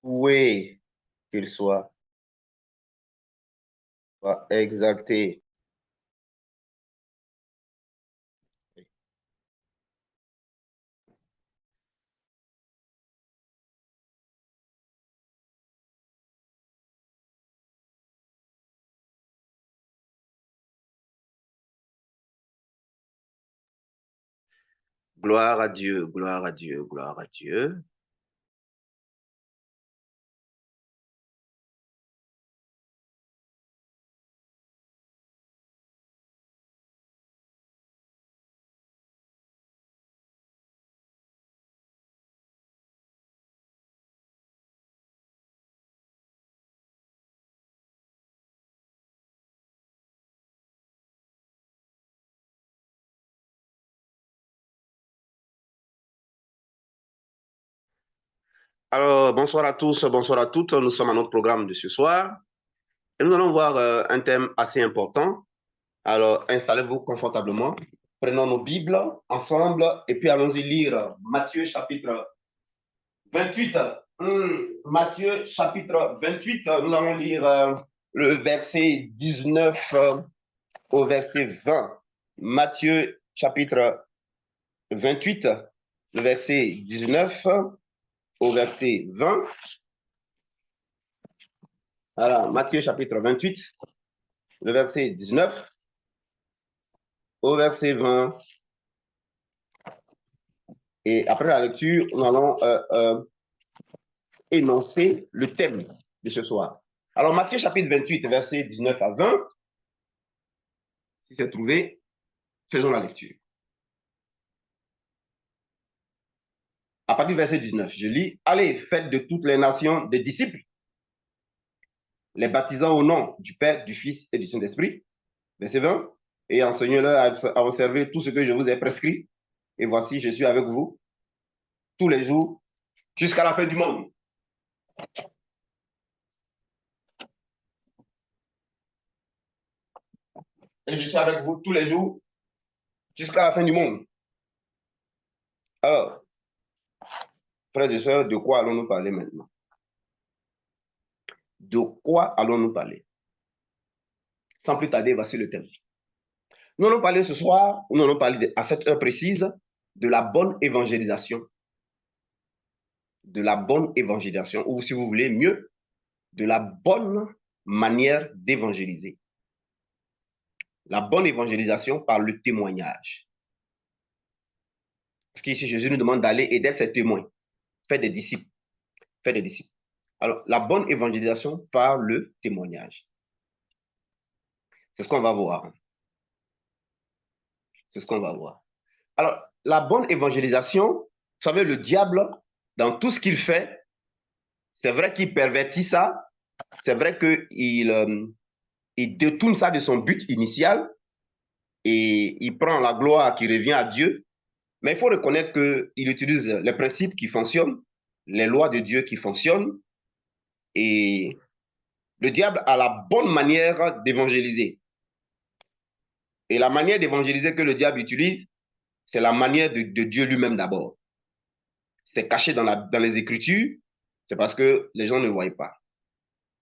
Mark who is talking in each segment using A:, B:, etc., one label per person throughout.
A: Où qu'il soit exalté. Gloire à Dieu, gloire à Dieu, gloire à Dieu. Alors, bonsoir à tous, bonsoir à toutes. Nous sommes à notre programme de ce soir et nous allons voir un thème assez important. Alors, installez-vous confortablement. Prenons nos Bibles ensemble et puis allons-y lire Matthieu chapitre 28. Matthieu chapitre 28, nous allons lire le verset 19 au verset 20. Matthieu chapitre 28, le verset 19 au verset 20. Alors, Matthieu chapitre 28, le verset 19 au verset 20. Et après la lecture, nous allons énoncer le thème de ce soir. Alors, Matthieu chapitre 28, verset 19 à 20. Si c'est trouvé, faisons la lecture. À partir du verset 19, je lis, « Allez, faites de toutes les nations des disciples, les baptisant au nom du Père, du Fils et du Saint-Esprit. » Verset 20, « Et enseignez-leur à observer tout ce que je vous ai prescrit. Et voici, je suis avec vous tous les jours jusqu'à la fin du monde. » Et je suis avec vous tous les jours jusqu'à la fin du monde. Alors, frères et sœurs, de quoi allons-nous parler maintenant? De quoi allons-nous parler? Sans plus tarder, voici le thème. Nous allons parler ce soir, nous allons parler à cette heure précise de la bonne évangélisation. De la bonne évangélisation, ou si vous voulez mieux, de la bonne manière d'évangéliser. La bonne évangélisation par le témoignage. Parce qu'ici, Jésus nous demande d'aller aider ses témoins, faire des disciples. Faire des disciples. Alors, la bonne évangélisation par le témoignage. C'est ce qu'on va voir. C'est ce qu'on va voir. Alors, la bonne évangélisation, vous savez, le diable, dans tout ce qu'il fait, c'est vrai qu'il pervertit ça, c'est vrai qu'il il détourne ça de son but initial et il prend la gloire qui revient à Dieu. Mais il faut reconnaître qu'il utilise les principes qui fonctionnent, les lois de Dieu qui fonctionnent, et le diable a la bonne manière d'évangéliser. Et la manière d'évangéliser que le diable utilise, c'est la manière de Dieu lui-même d'abord. C'est caché dans les Écritures, c'est parce que les gens ne voient pas.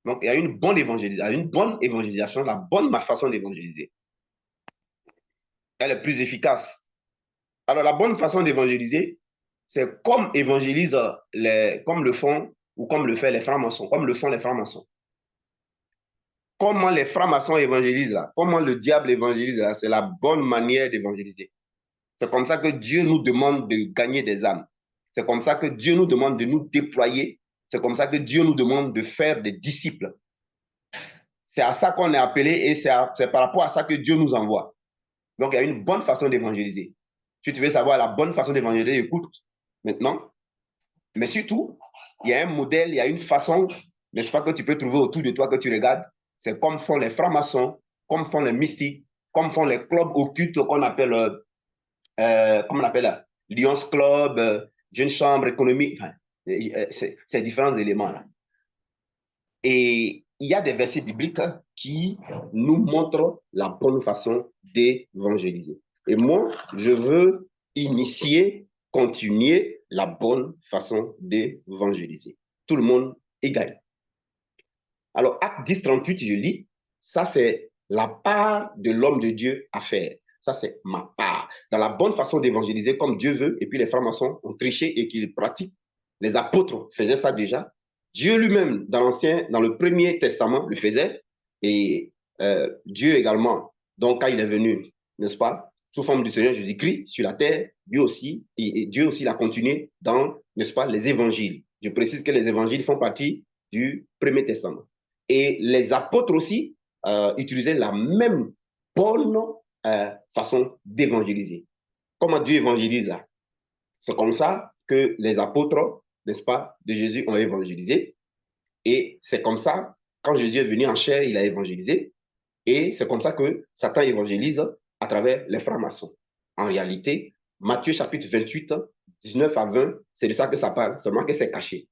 A: Donc, il y a une bonne évangélisation, la bonne façon d'évangéliser. Elle est plus efficace. Alors, la bonne façon d'évangéliser, c'est comme évangélisent comme le font ou comme le font les francs-maçons, comme le font les francs-maçons. Comment les francs-maçons évangélisent là, comment le diable évangélise là, c'est la bonne manière d'évangéliser. C'est comme ça que Dieu nous demande de gagner des âmes. C'est comme ça que Dieu nous demande de nous déployer. C'est comme ça que Dieu nous demande de faire des disciples. C'est à ça qu'on est appelé et c'est par rapport à ça que Dieu nous envoie. Donc, il y a une bonne façon d'évangéliser. Si tu veux savoir la bonne façon d'évangéliser, écoute maintenant. Mais surtout, il y a un modèle, il y a une façon, n'est-ce pas, que tu peux trouver autour de toi, que tu regardes. C'est comme font les francs-maçons, comme font les mystiques, comme font les clubs occultes qu'on appelle, comment on appelle, Lions Club, Jeune Chambre, Économie, enfin, ces différents éléments-là. Et il y a des versets bibliques qui nous montrent la bonne façon d'évangéliser. Et moi, je veux initier, continuer la bonne façon d'évangéliser. Tout le monde égale. Alors, Acte 10, 38, je lis, ça c'est la part de l'homme de Dieu à faire. Ça c'est ma part. Dans la bonne façon d'évangéliser comme Dieu veut, et puis les francs-maçons ont triché et qu'ils pratiquent. Les apôtres faisaient ça déjà. Dieu lui-même, dans le Premier Testament, le faisait. Et Dieu également, donc quand il est venu, n'est-ce pas, sous forme du Seigneur Jésus-Christ sur la terre, lui aussi, et Dieu aussi l'a continué dans, n'est-ce pas, les évangiles. Je précise que les évangiles font partie du Premier Testament. Et les apôtres aussi utilisaient la même bonne façon d'évangéliser. Comment Dieu évangélise là? C'est comme ça que les apôtres, n'est-ce pas, de Jésus ont évangélisé. Et c'est comme ça, quand Jésus est venu en chair, il a évangélisé. Et c'est comme ça que Satan évangélise à travers les francs-maçons. En réalité, Matthieu chapitre 28, 19 à 20, c'est de ça que ça parle, seulement que c'est caché.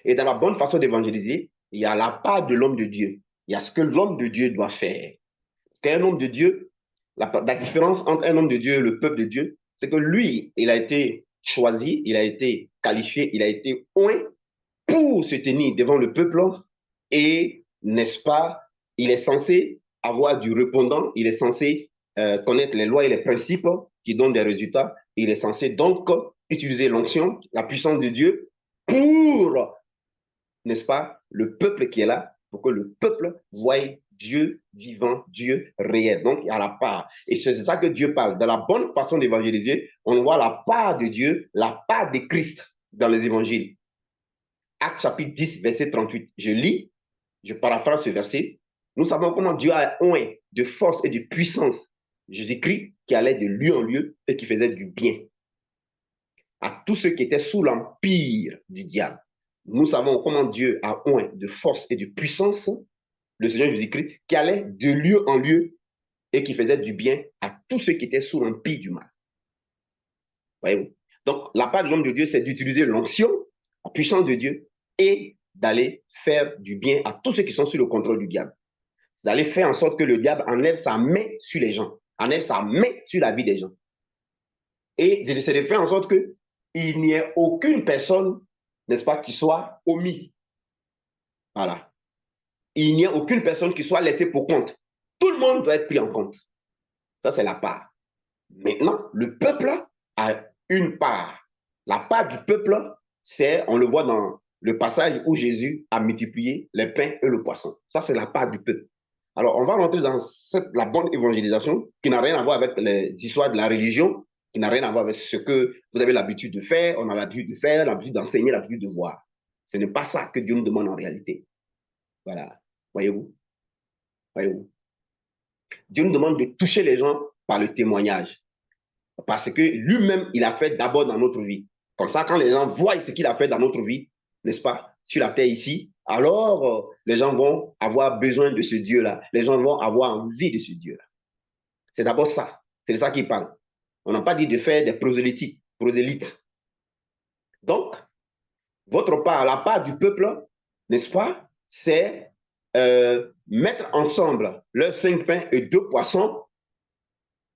A: Et dans la bonne façon d'évangéliser, il y a la part de l'homme de Dieu. Il y a ce que l'homme de Dieu doit faire. Qu'un homme de Dieu, la différence entre un homme de Dieu et le peuple de Dieu, c'est que lui, il a été choisi, il a été qualifié, il a été oint pour se tenir devant le peuple et, n'est-ce pas, il est censé avoir du répondant, il est censé connaître les lois et les principes qui donnent des résultats, il est censé donc utiliser l'onction, la puissance de Dieu pour, n'est-ce pas, le peuple qui est là, pour que le peuple voie Dieu vivant, Dieu réel. Donc, il y a la part. Et c'est ça que Dieu parle. Dans la bonne façon d'évangéliser, on voit la part de Dieu, la part de Christ dans les évangiles. Acte chapitre 10, verset 38. Je lis, je paraphrase ce verset. Nous savons comment Dieu a oint de force et de puissance Jésus-Christ qui allait de lieu en lieu et qui faisait du bien à tous ceux qui étaient sous l'empire du diable. Nous savons comment Dieu a oint de force et de puissance le Seigneur Jésus-Christ qui allait de lieu en lieu et qui faisait du bien à tous ceux qui étaient sous l'empire du mal. Voyez-vous? Donc, la part de l'homme de Dieu, c'est d'utiliser l'onction, la puissance de Dieu et d'aller faire du bien à tous ceux qui sont sous le contrôle du diable. D'aller faire en sorte que le diable enlève sa main sur les gens, enlève sa main sur la vie des gens. Et c'est de faire en sorte qu'il n'y ait aucune personne, n'est-ce pas, qui soit omis. Voilà. Il n'y a aucune personne qui soit laissée pour compte. Tout le monde doit être pris en compte. Ça, c'est la part. Maintenant, le peuple a une part. La part du peuple, c'est, on le voit dans le passage où Jésus a multiplié les pains et le poisson. Ça, c'est la part du peuple. Alors, on va rentrer dans la bonne évangélisation qui n'a rien à voir avec les histoires de la religion, qui n'a rien à voir avec ce que vous avez l'habitude de faire, on a l'habitude de faire, l'habitude d'enseigner, l'habitude de voir. Ce n'est pas ça que Dieu nous demande en réalité. Voilà. Voyez-vous? Voyez-vous? Dieu nous demande de toucher les gens par le témoignage. Parce que lui-même, il a fait d'abord dans notre vie. Comme ça, quand les gens voient ce qu'il a fait dans notre vie, n'est-ce pas, sur la terre ici, alors les gens vont avoir besoin de ce Dieu-là. Les gens vont avoir envie de ce Dieu-là. C'est d'abord ça. C'est de ça qu'il parle. On n'a pas dit de faire des prosélytes. Donc, votre part, la part du peuple, n'est-ce pas, c'est mettre ensemble leurs 5 pains et 2 poissons,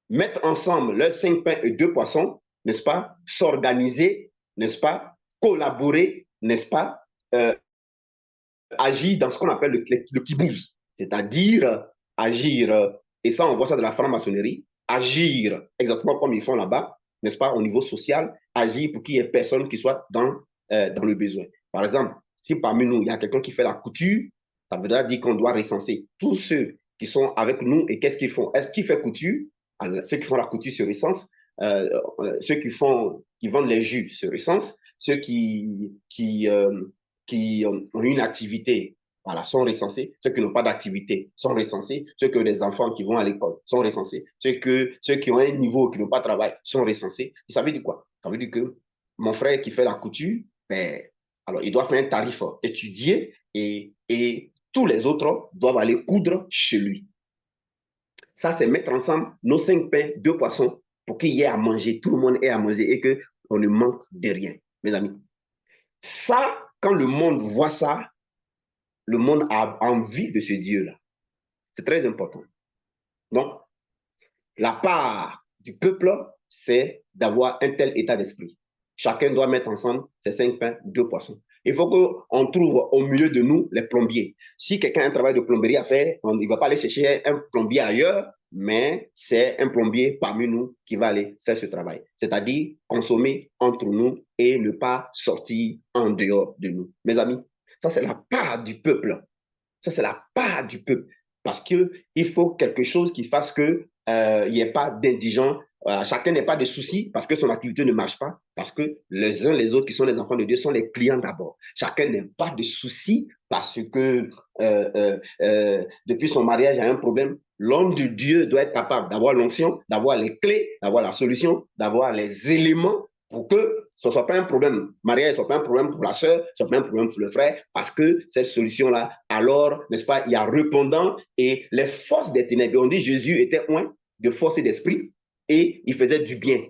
A: mettre ensemble leurs 5 pains et 2 poissons, n'est-ce pas, s'organiser, n'est-ce pas, collaborer, n'est-ce pas, agir dans ce qu'on appelle le kibbutz, c'est-à-dire agir, et ça on voit ça de la franc-maçonnerie, agir exactement comme ils font là-bas, n'est-ce pas, au niveau social, agir pour qu'il y ait personne qui soit dans le besoin. Par exemple, si parmi nous, il y a quelqu'un qui fait la couture, ça voudra dire qu'on doit recenser tous ceux qui sont avec nous et qu'est-ce qu'ils font. Est-ce qu'ils font couture? Ceux qui font la couture se recensent, ceux qui vendent les jus se recensent, ceux qui ont une activité, voilà, sont recensés. Ceux qui n'ont pas d'activité sont recensés. Ceux qui ont des enfants qui vont à l'école sont recensés. Ceux qui ont un niveau, qui n'ont pas de travail, sont recensés. Et ça veut dire quoi? Ça veut dire que mon frère qui fait la couture, ben, alors il doit faire un tarif étudié et tous les autres doivent aller coudre chez lui. Ça, c'est mettre ensemble nos 5 pains, 2 poissons pour qu'il y ait à manger, tout le monde ait à manger et qu'on ne manque de rien, mes amis. Ça, quand le monde voit ça, le monde a envie de ce Dieu-là. C'est très important. Donc, la part du peuple, c'est d'avoir un tel état d'esprit. Chacun doit mettre ensemble ses 5 pains, 2 poissons. Il faut qu'on trouve au milieu de nous les plombiers. Si quelqu'un a un travail de plomberie à faire, il ne va pas aller chercher un plombier ailleurs, mais c'est un plombier parmi nous qui va aller faire ce travail. C'est-à-dire consommer entre nous et ne pas sortir en dehors de nous. Mes amis, ça c'est la part du peuple. Ça c'est la part du peuple. Parce qu'il faut quelque chose qui fasse qu'il n'y ait pas d'indigents. Chacun n'ait pas de soucis parce que son activité ne marche pas, parce que les uns les autres qui sont les enfants de Dieu sont les clients d'abord. Chacun n'a pas de soucis parce que depuis son mariage, il y a un problème. L'homme de Dieu doit être capable d'avoir l'onction, d'avoir les clés, d'avoir la solution, d'avoir les éléments pour que ce ne soit pas un problème mariage, ce ne soit pas un problème pour la sœur, ce ne soit pas un problème pour le frère, parce que cette solution-là, alors, n'est-ce pas, il y a répondant et les forces des ténèbres. On dit Jésus était loin de force et d'esprit et il faisait du bien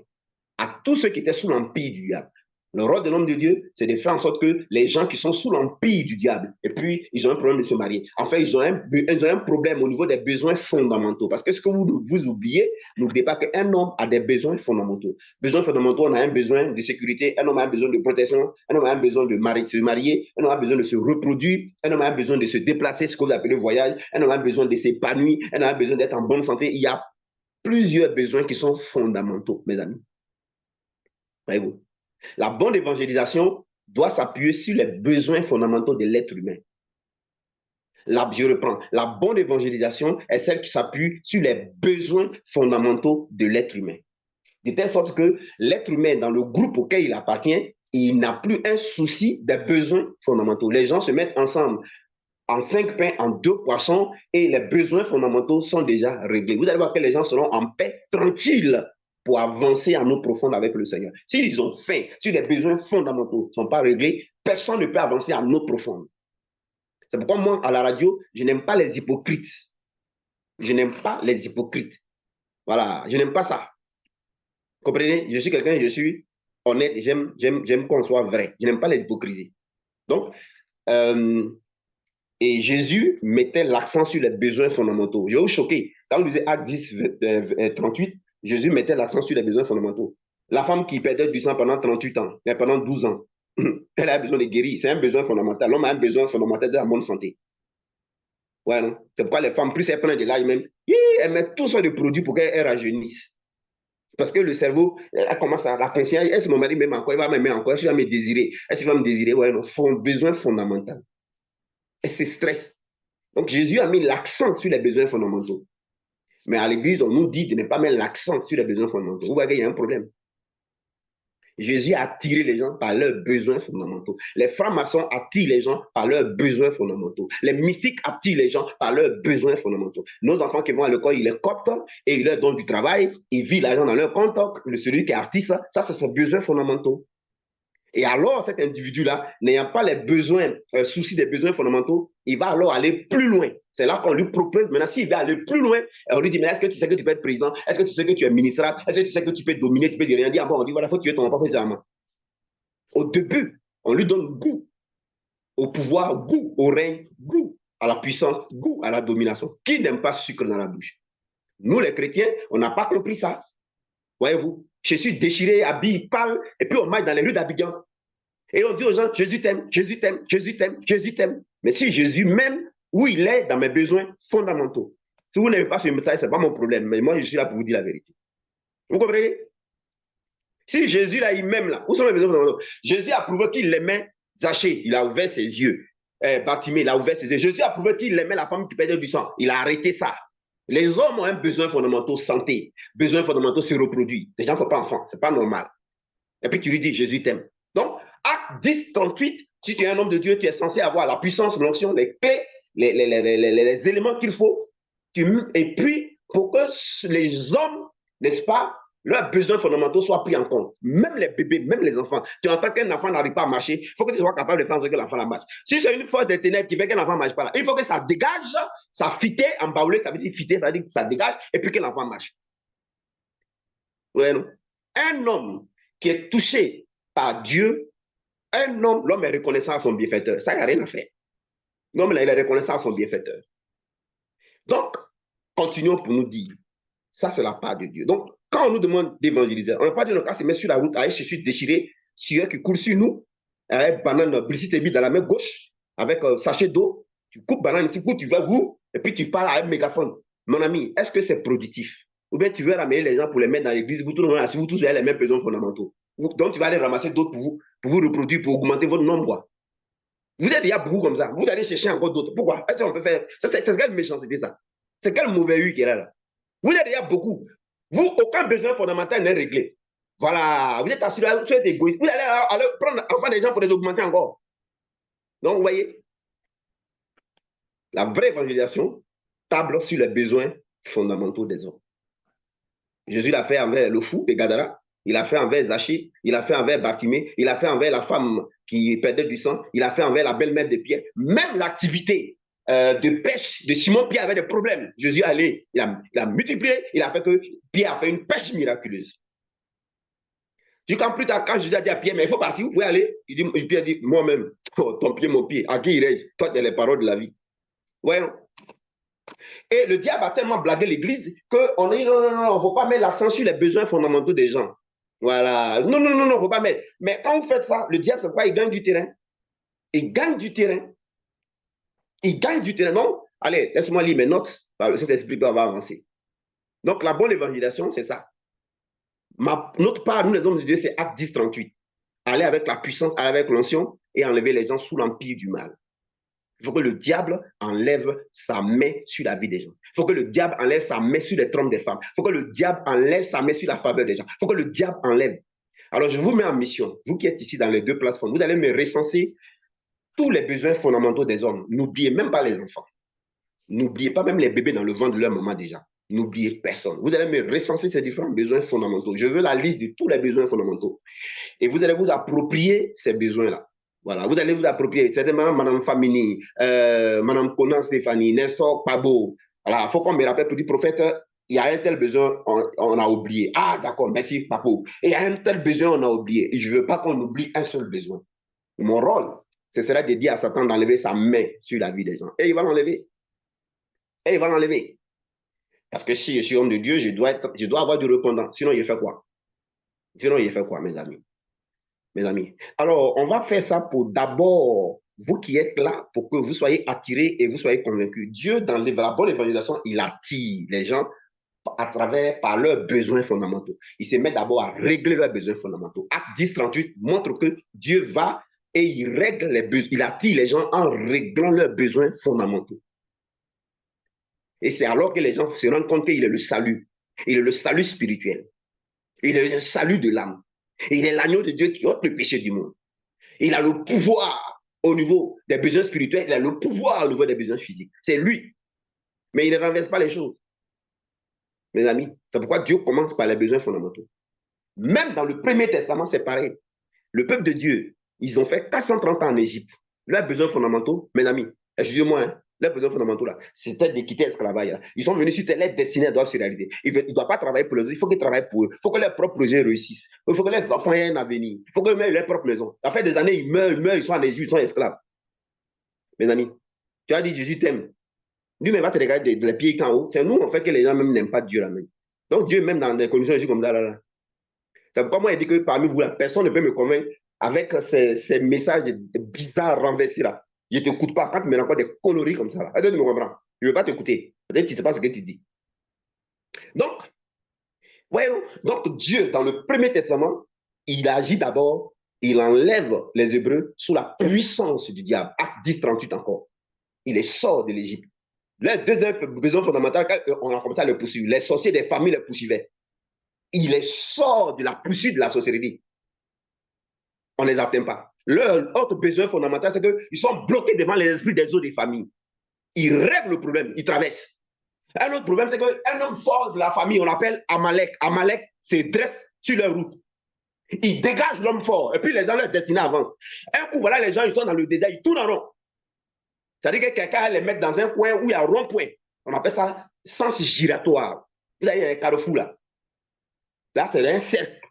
A: à tous ceux qui étaient sous l'empire du diable. Le rôle de l'homme de Dieu, c'est de faire en sorte que les gens qui sont sous l'empire du diable, et puis ils ont un problème de se marier. En fait, ils ont un problème au niveau des besoins fondamentaux. Parce que ce que vous oubliez, n'oubliez pas qu'un homme a des besoins fondamentaux. Besoins fondamentaux, on a un besoin de sécurité, un homme a un besoin de protection, un homme a un besoin de se marier, un homme a besoin de se reproduire, un homme a besoin de se déplacer, ce que vous appelez le voyage, un homme a besoin de s'épanouir, un homme a besoin d'être en bonne santé. Il y a plusieurs besoins qui sont fondamentaux, mes amis. Voyez-vous? La bonne évangélisation doit s'appuyer sur les besoins fondamentaux de l'être humain. Je reprends. La bonne évangélisation est celle qui s'appuie sur les besoins fondamentaux de l'être humain. De telle sorte que l'être humain, dans le groupe auquel il appartient, il n'a plus un souci des besoins fondamentaux. Les gens se mettent ensemble en 5 pains, en 2 poissons, et les besoins fondamentaux sont déjà réglés. Vous allez voir que les gens seront en paix, tranquilles, pour avancer en eau profonde avec le Seigneur. S'ils ont faim, si les besoins fondamentaux ne sont pas réglés, personne ne peut avancer en eau profonde. C'est pourquoi moi, à la radio, je n'aime pas les hypocrites. Je n'aime pas les hypocrites. Voilà, je n'aime pas ça. Vous comprenez? Je suis quelqu'un, je suis honnête, j'aime qu'on soit vrai. Je n'aime pas les hypocrisies. Donc, et Jésus mettait l'accent sur les besoins fondamentaux. Je vais vous choquer. Quand vous lisez Actes 10, 38, Jésus mettait l'accent sur les besoins fondamentaux. La femme qui perdait du sang pendant 38 ans, pendant 12 ans, elle a besoin de guérir. C'est un besoin fondamental. L'homme a un besoin fondamental de la bonne santé. Ouais, non? C'est pourquoi les femmes, plus elles prennent de l'âge même, elles mettent tout ça de produits pour qu'elles rajeunissent. Parce que le cerveau, elle commence à la conscience. Est-ce que mon mari m'aime encore? Il va m'aimer encore. Est-ce qu'il va me désirer? Est-ce qu'il va me désirer? Ouais, non. Son besoin fondamental. Et c'est stress. Donc Jésus a mis l'accent sur les besoins fondamentaux. Mais à l'église, on nous dit de ne pas mettre l'accent sur les besoins fondamentaux. Vous voyez qu'il y a un problème. Jésus a attiré les gens par leurs besoins fondamentaux. Les francs-maçons attirent les gens par leurs besoins fondamentaux. Les mystiques attirent les gens par leurs besoins fondamentaux. Nos enfants qui vont à l'école, ils les coptent et ils leur donnent du travail, ils vivent l'argent dans leur compte. Celui qui est artiste, ça c'est ses besoins fondamentaux. Et alors, cet individu-là, n'ayant pas les besoins, soucis des besoins fondamentaux, il va alors aller plus loin. C'est là qu'on lui propose, maintenant, s'il va aller plus loin, on lui dit, mais est-ce que tu sais que tu peux être président? Est-ce que tu sais que tu es ministrable? Est-ce que tu sais que tu peux dominer, tu peux dire rien dire? Bon, on dit, voilà, il faut tuer ton enfant, faut tuer ta main. Au début, on lui donne goût au pouvoir, goût au règne, goût à la puissance, goût à la domination. Qui n'aime pas sucre dans la bouche? Nous, les chrétiens, on n'a pas compris ça. Voyez-vous, je suis déchiré, habillé, pâle, et puis on marche dans les rues d'Abidjan. Et on dit aux gens, Jésus t'aime, Jésus t'aime, Jésus t'aime, Jésus t'aime. Mais si Jésus m'aime, où il est dans mes besoins fondamentaux. Si vous n'aimez pas ce message, ce n'est pas mon problème. Mais moi, je suis là pour vous dire la vérité. Vous comprenez? Si Jésus, là, il m'aime, là, où sont mes besoins fondamentaux? Jésus a prouvé qu'il l'aimait Zachée, il a ouvert ses yeux. Bartimée, il a ouvert ses yeux. Jésus a prouvé qu'il aimait la femme qui perdait du sang. Il a arrêté ça. Les hommes ont un besoin fondamental santé, besoin fondamental se reproduire. Les gens ne sont pas enfants, ce n'est pas normal. Et puis tu lui dis, Jésus t'aime. Donc, Acte 10, 38, si tu es un homme de Dieu, tu es censé avoir la puissance, l'onction, les clés, les éléments qu'il faut. Et puis, pour que les hommes, n'est-ce pas, leurs besoins fondamentaux soient pris en compte. Même les bébés, même les enfants. Tu entends qu'un enfant n'arrive pas à marcher, il faut que tu sois capable de faire en sorte que l'enfant la marche. Si c'est une force des ténèbres qui fait qu'un enfant ne marche pas là, il faut que ça dégage, ça fitte, embaoulé, ça veut dire fitter, ça veut dire que ça dégage, et puis que l'enfant marche. Ouais, non? Un homme qui est touché par Dieu, un homme, l'homme est reconnaissant à son bienfaiteur. Ça, il n'y a rien à faire. L'homme, il est reconnaissant à son bienfaiteur. Donc, continuons pour nous dire, ça, c'est la part de Dieu. Donc, quand on nous demande d'évangéliser, on n'a pas dit, le cas, c'est mettre sur la route, aller chercher, déchirer, sueur qui coule sur nous. avec banane brisite dans la main gauche, avec un sachet d'eau, tu coupes banane ici, tu vas où, et puis tu parles avec mégaphone. Mon ami, est-ce que c'est productif? Ou bien tu veux ramener les gens pour les mettre dans l'église, vous tous avez les mêmes besoins fondamentaux. Donc tu vas aller ramasser d'autres pour vous reproduire, pour augmenter votre nombre. Vous êtes déjà beaucoup comme ça. Vous allez chercher encore d'autres. Pourquoi? Est-ce qu'on peut faire? C'est quelle méchanceté ça? C'est quel mauvais œil qui est là? Vous êtes déjà beaucoup. Vous, aucun besoin fondamental n'est réglé. Voilà. Vous êtes assis là, vous êtes égoïste. Vous allez prendre enfin des gens pour les augmenter encore. Donc, vous voyez, la vraie évangélisation table sur les besoins fondamentaux des hommes. Jésus l'a fait envers le fou de Gadara. Il a fait envers Zachée, il a fait envers Bartimée, il a fait envers la femme qui perdait du sang, il a fait envers la belle-mère de Pierre. Même l'activité de pêche de Simon-Pierre avait des problèmes. Jésus est allé, il a multiplié, il a fait que Pierre a fait une pêche miraculeuse. Jusqu'en plus tard, quand Jésus a dit à Pierre, mais il faut partir, vous pouvez aller. Pierre dit, moi-même, oh, ton pied, mon pied, à qui irai-je? Toi, tu as les paroles de la vie. Voyons. Et le diable a tellement blagué l'Église qu'on a dit, non, il ne faut pas mettre l'accent sur les besoins fondamentaux des gens. Voilà. Non, il ne faut pas mettre. Mais quand vous faites ça, le diable, c'est quoi? Il gagne du terrain. Il gagne du terrain. Il gagne du terrain. Non? Allez, laisse-moi lire mes notes. Le Saint-Esprit va avancer. Donc, la bonne évangélisation, c'est ça. Notre part, nous les hommes de Dieu, c'est Acte 10, 38. Aller avec la puissance, aller avec l'onction et enlever les gens sous l'empire du mal. Il faut que le diable enlève sa main sur la vie des gens. Il faut que le diable enlève sa main sur les trompes des femmes. Il faut que le diable enlève sa main sur la faveur des gens. Il faut que le diable enlève. Alors, je vous mets en mission. Vous qui êtes ici dans les deux plateformes, vous allez me recenser tous les besoins fondamentaux des hommes. N'oubliez même pas les enfants. N'oubliez pas même les bébés dans le ventre de leur maman déjà. N'oubliez personne. Vous allez me recenser ces différents besoins fondamentaux. Je veux la liste de tous les besoins fondamentaux. Et vous allez vous approprier ces besoins-là. Voilà, vous allez vous approprier. Certainement, Mme Famini, Mme Conan Stéphanie, Nestor Pabo. Voilà, il faut qu'on me rappelle, petit prophète, il y a un tel besoin, on a oublié. Ah, d'accord, merci, Papo. Et il y a un tel besoin, on a oublié. Et je ne veux pas qu'on oublie un seul besoin. Mon rôle, ce sera de dire à Satan d'enlever sa main sur la vie des gens. Et il va l'enlever. Et il va l'enlever. Parce que si je suis homme de Dieu, je dois avoir du répondant. Sinon, il fait quoi? Sinon, il fait quoi, mes amis? Mes amis. Alors, on va faire ça pour d'abord, vous qui êtes là, pour que vous soyez attirés et vous soyez convaincus. Dieu, dans la bonne évangélisation, il attire les gens par leurs besoins fondamentaux. Il se met d'abord à régler leurs besoins fondamentaux. Acte 10, 38 montre que Dieu va et il règle les besoins. Il attire les gens en réglant leurs besoins fondamentaux. Et c'est alors que les gens se rendent compte qu'il est le salut. Il est le salut spirituel. Il est le salut de l'âme. Il est l'agneau de Dieu qui ôte le péché du monde. Il a le pouvoir au niveau des besoins spirituels, il a le pouvoir au niveau des besoins physiques. C'est lui. Mais il ne renverse pas les choses. Mes amis, c'est pourquoi Dieu commence par les besoins fondamentaux. Même dans le Premier Testament, c'est pareil. Le peuple de Dieu, ils ont fait 430 ans en Égypte. Leurs besoins fondamentaux, mes amis, excusez-moi, hein, leurs besoins fondamentaux, là, c'était de quitter l'esclavage. Là. Ils sont venus sur terre, les destinés doivent se réaliser. Ils ne doivent pas travailler pour les autres, il faut qu'ils travaillent pour eux. Il faut que leurs propres projets réussissent. Il faut que les enfants aient un avenir. Il faut qu'ils aient leur propre maison. Ça fait des années, ils meurent, ils sont en Égypte, ils sont esclaves. Mes amis, tu as dit Jésus t'aime. Dieu même va te regarder les pieds en haut. C'est nous, en fait, que les gens même n'aiment pas Dieu là même. Donc Dieu, même dans des conditions comme ça, là. C'est pourquoi moi, il dit que parmi vous, la personne ne peut me convaincre avec ces messages bizarres renversés là. Je ne t'écoute pas quand tu me rencontres des conneries comme ça. Là. Tu me comprends. Je ne veux pas t'écouter. Peut-être que tu ne sais pas ce que tu dis. Donc, voyons, donc Dieu, dans le Premier Testament, il agit d'abord, il enlève les Hébreux sous la puissance du diable. Acte 10, 38 encore. Il les sort de l'Égypte. Les deuxième besoin fondamental, on a commencé à le poursuivre. Les sorciers des familles les poursuivaient. Il les sort de la poursuite de la sorcellerie. On ne les atteint pas. Leur autre besoin fondamental, c'est qu'ils sont bloqués devant les esprits des autres des familles. Ils règlent le problème, ils traversent. Un autre problème, c'est qu'un homme fort de la famille, on l'appelle Amalek. Amalek se dresse sur leur route. Il dégage l'homme fort, et puis les gens, leur destinée avance. Un coup, voilà, les gens, ils sont dans le désert, ils tournent en rond. C'est-à-dire que quelqu'un les mettre dans un coin où il y a un rond-point. On appelle ça sens giratoire. Vous avez les carrefours là. Là, c'est un cercle.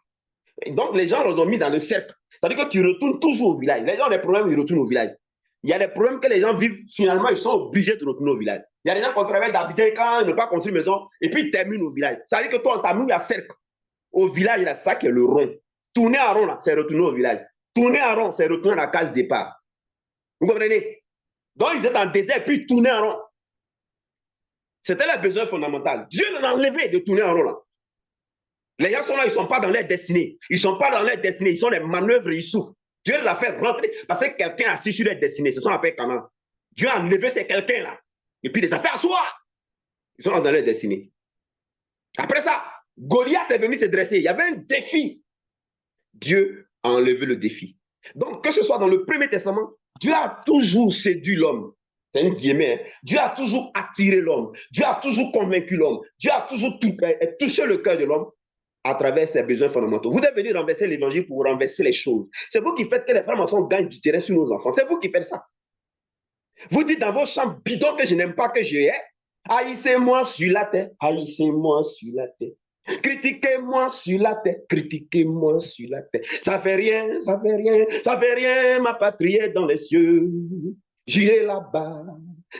A: Et donc, les gens les ont mis dans le cercle. C'est-à-dire que tu retournes toujours au village. Les gens ont des problèmes, ils retournent au village. Il y a des problèmes que les gens vivent, finalement, ils sont obligés de retourner au village. Il y a des gens qui ont travaillé d'habiter quand ils n'ont pas construit une maison, et puis ils terminent au village. C'est-à-dire que toi, on t'a mis à cercle. Au village, c'est ça qui est le rond. Tourner en rond, là, c'est retourner au village. Tourner en rond, c'est retourner à la case départ. Vous comprenez? Donc, ils étaient en désert, puis tourner en rond. C'était leur besoin fondamental. Dieu les a enlevés de tourner en rond là. Les gens sont là, ils ne sont pas dans leur destinée. Ils ne sont pas dans leur destinée, ils sont des manœuvres, ils souffrent. Dieu les a fait rentrer parce que quelqu'un assis sur leur destinée. C'est ce qu'on appelle comment? Dieu a enlevé ces quelqu'un-là. Et puis, il les a fait asseoir. Ils sont dans leur destinée. Après ça, Goliath est venu se dresser. Il y avait un défi. Dieu a enlevé le défi. Donc, que ce soit dans le Premier Testament, Dieu a toujours séduit l'homme. C'est une guillemets. Hein? Dieu a toujours attiré l'homme. Dieu a toujours convaincu l'homme. Dieu a toujours touché le cœur de l'homme à travers ses besoins fondamentaux. Vous devez venir renverser l'évangile pour renverser les choses. C'est vous qui faites que les francs-maçons gagnent du terrain sur nos enfants. C'est vous qui faites ça. Vous dites dans vos chambres bidons que je n'aime pas que je hais. Haïssez-moi sur la terre. Haïssez-moi sur la terre. Critiquez-moi sur la terre, critiquez-moi sur la terre. Ça fait rien, ça fait rien, ça fait rien, ma patrie est dans les cieux. J'irai là-bas,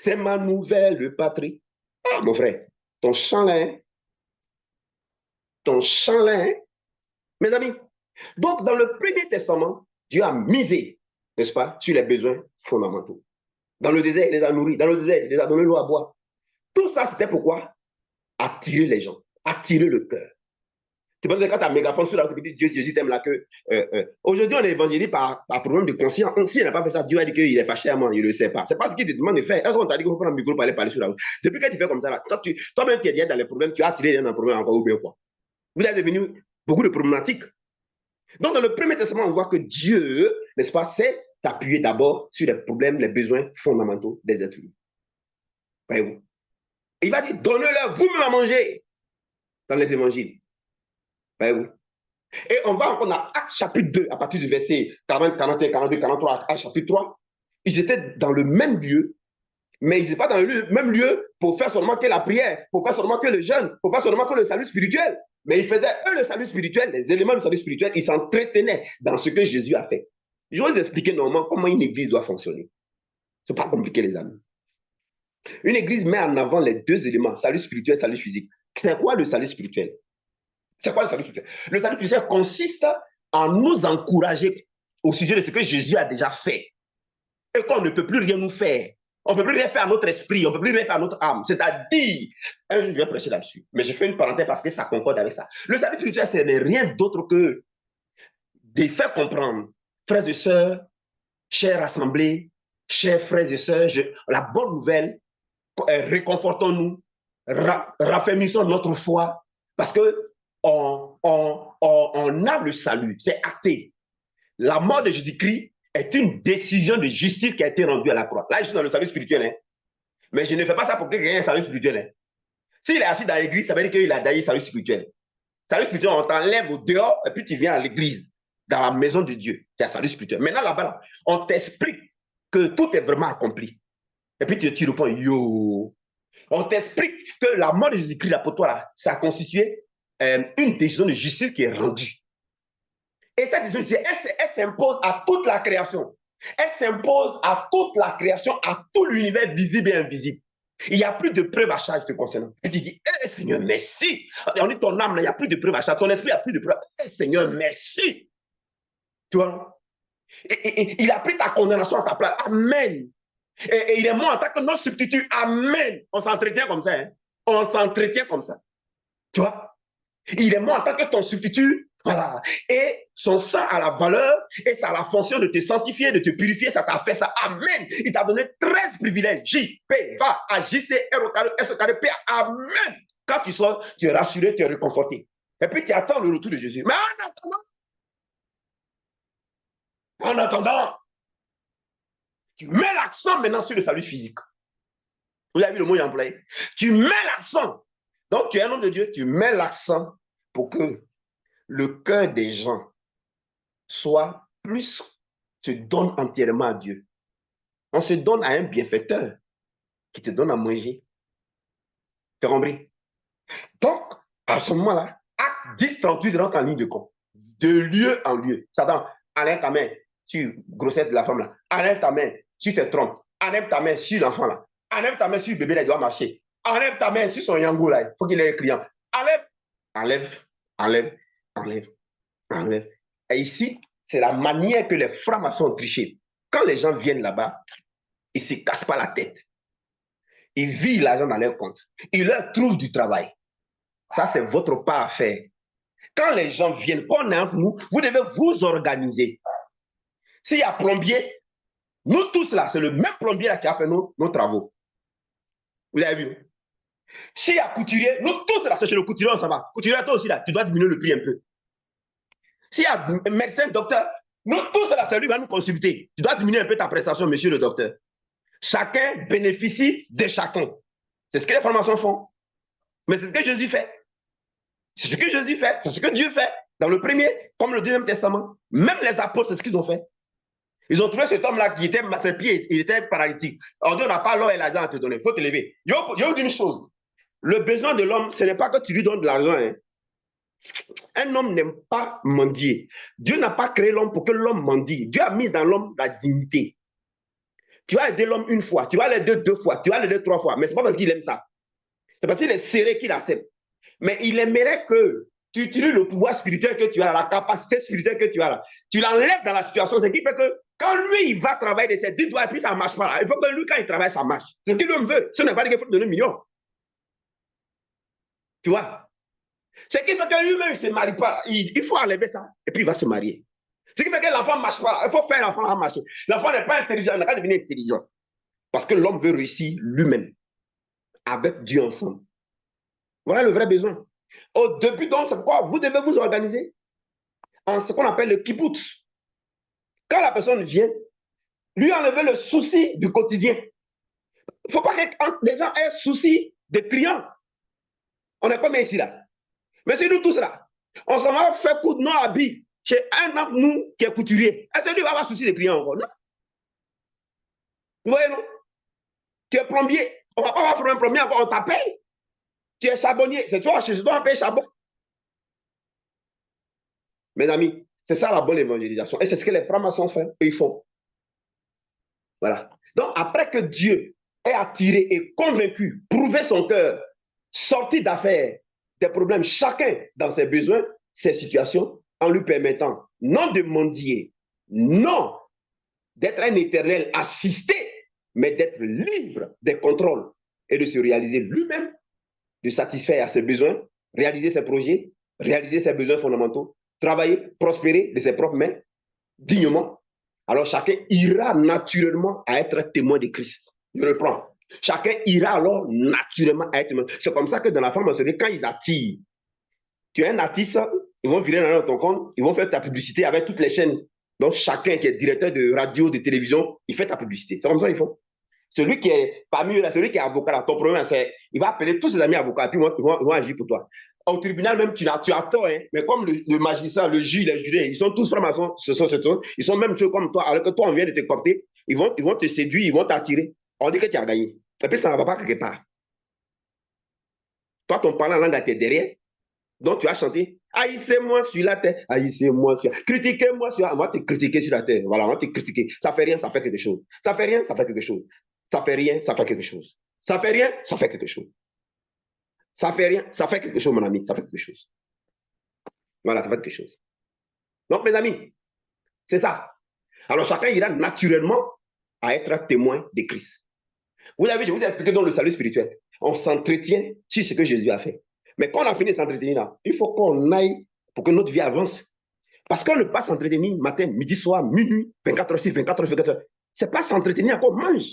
A: c'est ma nouvelle patrie. Ah, mon frère, ton chant là, mes amis. Donc, dans le Premier Testament, Dieu a misé, n'est-ce pas, sur les besoins fondamentaux. Dans le désert, il les a nourris. Dans le désert, il les a donné l'eau à boire. Tout ça, c'était pourquoi? Attirer les gens, attirer le cœur. Tu penses que quand tu as un mégaphone sur la route, tu dis Dieu, Jésus t'aime là que. Aujourd'hui, on est évangélisé par problème de conscience. Si il n'a pas fait ça, Dieu a dit qu'il est fâché à moi, il ne le sait pas. C'est pas ce qu'il te demande de faire. Est-ce qu'on t'a dit qu'il faut prendre un micro pour aller parler sur la route? Depuis que tu fais comme ça, là, toi-même, tu es déjà dans les problèmes, tu as attiré dans un problème encore ou bien quoi. Vous êtes devenu beaucoup de problématiques. Donc, dans le Premier Testament, on voit que Dieu, n'est-ce pas, sait t'appuyer d'abord sur les problèmes, les besoins fondamentaux des êtres humains. Voyez-vous? Il va dire donnez-leur vous-même à manger dans les évangiles. Voyez-vous? Et on va encore dans Actes chapitre 2, à partir du verset 40, 41, 42, 43, Actes chapitre 3. Ils étaient dans le même lieu, mais ils n'étaient pas dans le même lieu pour faire seulement que la prière, pour faire seulement que le jeûne, pour faire seulement que le salut spirituel. Mais ils faisaient, eux, le salut spirituel, les éléments du salut spirituel, ils s'entretenaient dans ce que Jésus a fait. Je vais vous expliquer normalement comment une église doit fonctionner. Ce n'est pas compliqué, les amis. Une église met en avant les deux éléments, salut spirituel, salut physique. C'est quoi le salut spirituel? C'est quoi le salut spirituel? Le salut spirituel consiste à nous encourager au sujet de ce que Jésus a déjà fait et qu'on ne peut plus rien nous faire. On ne peut plus rien faire à notre esprit, on ne peut plus rien faire à notre âme. C'est-à-dire, un jour, je vais prêcher là-dessus, mais je fais une parenthèse parce que ça concorde avec ça. Le salut spirituel, ce n'est rien d'autre que de faire comprendre, frères et sœurs, chers assemblées, chers frères et sœurs, la bonne nouvelle, réconfortons-nous, raffermissons notre foi, parce que on a le salut, c'est acté. La mort de Jésus-Christ est une décision de justice qui a été rendue à la croix. Là, je suis dans le salut spirituel, hein. Mais je ne fais pas ça pour qu'il y ait un salut spirituel. Hein. S'il est assis dans l'église, ça veut dire qu'il a d'ailleurs salut spirituel. Salut spirituel, on t'enlève au dehors et puis tu viens à l'église, dans la maison de Dieu. C'est un salut spirituel. Maintenant, là-bas, là, on t'explique que tout est vraiment accompli. Et puis tu réponds, yo. On t'explique que la mort de Jésus-Christ, là, pour toi, là, ça a constitué une décision de justice qui est rendue. Et cette décision de justice, elle s'impose à toute la création. Elle s'impose à toute la création, à tout l'univers visible et invisible. Il n'y a plus de preuves à charge te concernant. Et tu dis, Seigneur, merci. On dit ton âme, il n'y a plus de preuves à charge. Ton esprit, il n'y a plus de preuves. Seigneur, merci. Tu vois? Et il a pris ta condamnation à ta place. Amen. Et il est mort en tant que notre substitut. Amen. On s'entretient comme ça. Hein? On s'entretient comme ça. Tu vois? Il est mort en tant que ton substitut. Voilà. Et son sang a la valeur et ça a la fonction de te sanctifier, de te purifier. Ça t'a fait ça. Amen. Il t'a donné 13 privilèges. J, P, V, A, J, C, R, O, K, S, O, K, P. Amen. Quand tu sors, tu es rassuré, tu es réconforté. Et puis tu attends le retour de Jésus. Mais en attendant, tu mets l'accent maintenant sur le salut physique. Vous avez vu le mot employé? Tu mets l'accent. Donc, tu es un homme de Dieu, tu mets l'accent pour que le cœur des gens soit plus, se donne entièrement à Dieu. On se donne à un bienfaiteur qui te donne à manger. Tu as compris? Donc, à ce moment-là, acte 10, 38 rentre en ligne de compte. De lieu en lieu. Satan, enlève ta main sur grossesse de la femme là. Enlève ta main sur tes trompes. Enlève ta main sur l'enfant là. Enlève ta main sur le bébé là, il doit marcher. Enlève ta main sur son yango là, il faut qu'il ait un client. Enlève, enlève, enlève, enlève, enlève. Et ici, c'est la manière que les francs-maçons ont triché. Quand les gens viennent là-bas, ils ne se cassent pas la tête. Ils virent l'argent dans leur compte. Ils leur trouvent du travail. Ça, c'est votre part à faire. Quand les gens viennent, on est entre nous, vous devez vous organiser. S'il y a plombier, nous tous là, c'est le même plombier là qui a fait nos travaux. Vous avez vu? S'il y a couturier, nous tous là, c'est chez le couturier, on s'en va. Couturier, toi aussi là, tu dois diminuer le prix un peu. S'il y a médecin, docteur, nous tous là, c'est lui qui va nous consulter. Tu dois diminuer un peu ta prestation, monsieur le docteur. Chacun bénéficie de chacun. C'est ce que les formations font. Mais c'est ce que Jésus fait. C'est ce que Jésus fait. C'est ce que Dieu fait. Dans le premier, comme le deuxième testament. Même les apôtres, c'est ce qu'ils ont fait. Ils ont trouvé cet homme-là qui était à ses pieds, il était paralytique. On dit, on n'a pas l'or et l'argent à te donner, il faut te lever. Je vais vous dire une chose. Le besoin de l'homme, ce n'est pas que tu lui donnes de l'argent. Hein. Un homme n'aime pas mendier. Dieu n'a pas créé l'homme pour que l'homme mendie. Dieu a mis dans l'homme la dignité. Tu vas aider l'homme une fois, tu vas l'aider deux fois, tu vas l'aider trois fois. Mais ce n'est pas parce qu'il aime ça. C'est parce qu'il est serré qu'il accepte. Mais il aimerait que tu utilises le pouvoir spirituel que tu as, la capacité spirituelle que tu as là. Tu l'enlèves dans la situation. Ce qui fait que quand lui, il va travailler de ses 10 doigts et puis ça ne marche pas là. Il faut que lui, quand il travaille, ça marche. C'est ce qu'il lui veut. Ce n'est pas dit qu'il faut donner 1 million. Tu vois? Ce qui fait que lui-même, il ne se marie pas. Il faut enlever ça. Et puis il va se marier. Ce qui fait que l'enfant ne marche pas. Il faut faire l'enfant à marcher. L'enfant n'est pas intelligent. Il n'a pas devenir intelligent. Parce que l'homme veut réussir lui-même. Avec Dieu ensemble. Voilà le vrai besoin. Au début, donc, c'est pourquoi vous devez vous organiser en ce qu'on appelle le kibbutz. Quand la personne vient, lui enlever le souci du quotidien. Il ne faut pas que les gens aient souci des clients. On est comme ici là. Mais c'est nous tous là. On s'en va faire coudre nos habits chez un d'entre nous qui est couturier. Est-ce que lui va avoir souci des clients encore? Non. Vous voyez, non? Tu es plombier. On ne va pas avoir un plombier encore, on t'appelle. Tu es charbonnier. C'est toi, chez toi, on paye charbon. Mes amis, c'est ça la bonne évangélisation. Et c'est ce que les francs-maçons font et ils font. Voilà. Donc, après que Dieu ait attiré et convaincu, prouvé son cœur, sorti d'affaires, des problèmes, chacun dans ses besoins, ses situations, en lui permettant non de mendier, non d'être un éternel assisté, mais d'être libre des contrôles et de se réaliser lui-même, de satisfaire à ses besoins, réaliser ses projets, réaliser ses besoins fondamentaux, travailler, prospérer de ses propres mains, dignement. Alors chacun ira naturellement à être témoin de Christ. Je reprends. Chacun ira alors naturellement à être témoin. C'est comme ça que dans la franc-maçonnerie, quand ils attirent, tu es un artiste, ils vont virer dans ton compte, ils vont faire ta publicité avec toutes les chaînes. Donc chacun qui est directeur de radio, de télévision, il fait ta publicité. C'est comme ça qu'ils font. Celui qui est parmi eux, là, celui qui est avocat, là, ton problème, c'est il va appeler tous ses amis avocats, puis ils vont agir pour toi. Au tribunal, même, tu as tort, hein, mais comme le magistrat, le juge, les jurés, ils sont tous francs-maçons, ils sont même ceux comme toi, alors que toi, on vient de te coopter, ils vont te séduire, ils vont t'attirer. On dit que tu as gagné. Et puis, ça ne va pas quelque part. Toi, ton parlant langue à tes derrière, donc tu as chanté haïssez-moi sur la terre, haïssez-moi sur la terre, critiquez-moi sur la terre. On va te critiquer sur la terre. Voilà, on va te critiquer. Ça fait rien, ça fait quelque chose. Ça fait rien, ça fait quelque chose. Ça fait rien, ça fait quelque chose. Ça fait rien, ça fait quelque chose. Ça fait rien, ça fait quelque chose, mon ami. Ça fait quelque chose. Voilà, ça fait quelque chose. Donc, mes amis, c'est ça. Alors, chacun ira naturellement à être témoin de Christ. Vous avez vu, je vous ai expliqué dans le salut spirituel. On s'entretient sur ce que Jésus a fait. Mais quand on a fini de s'entretenir là, il faut qu'on aille pour que notre vie avance. Parce qu'on ne peut pas s'entretenir matin, midi, soir, minuit, 24 h 24 h 24 h. Ce n'est pas s'entretenir qu'on mange.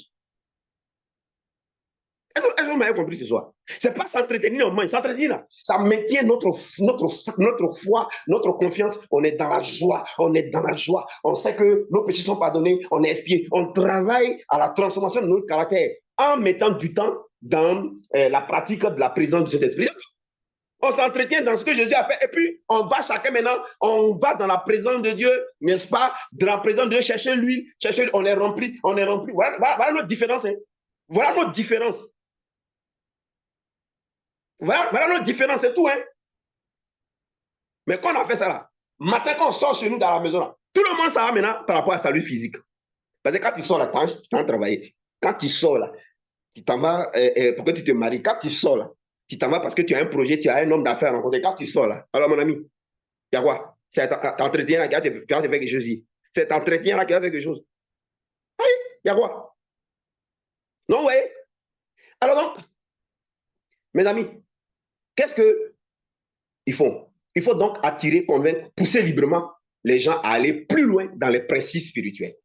A: Est-ce que vous m'avez compris ce soir? Ce n'est pas s'entretenir, on mange. S'entretenir là, ça maintient notre foi, notre confiance. On est dans la joie, on est dans la joie. On sait que nos péchés sont pardonnés, on est expié. On travaille à la transformation de notre caractère en mettant du temps dans la pratique de la présence de cet esprit. On s'entretient dans ce que Jésus a fait. Et puis, on va chacun maintenant, on va dans la présence de Dieu, n'est-ce pas? Dans la présence de Dieu, chercher l'huile, on est rempli, on est rempli. Voilà notre différence. Hein. Voilà notre différence. Voilà notre différence, c'est tout. Hein. Mais quand on a fait ça là, matin quand on sort chez nous dans la maison là, tout le monde s'en va maintenant par rapport à sa vie physique. Parce que quand tu sors là, tu t'en travailler. Quand tu sors là, tu t'en vas pour que tu te maries. Quand tu sors là, tu t'en vas parce que tu as un projet, tu as un homme d'affaires à rencontrer. Quand tu sors là, alors mon ami, il y a quoi? cet entretien-là qui va te faire quelque chose. Cet entretien-là qui va te faire quelque chose. Oui, il y a quoi? Non, oui. Alors donc, mes amis, qu'est-ce qu'ils font? Il faut donc attirer, convaincre, pousser librement les gens à aller plus loin dans les principes spirituels.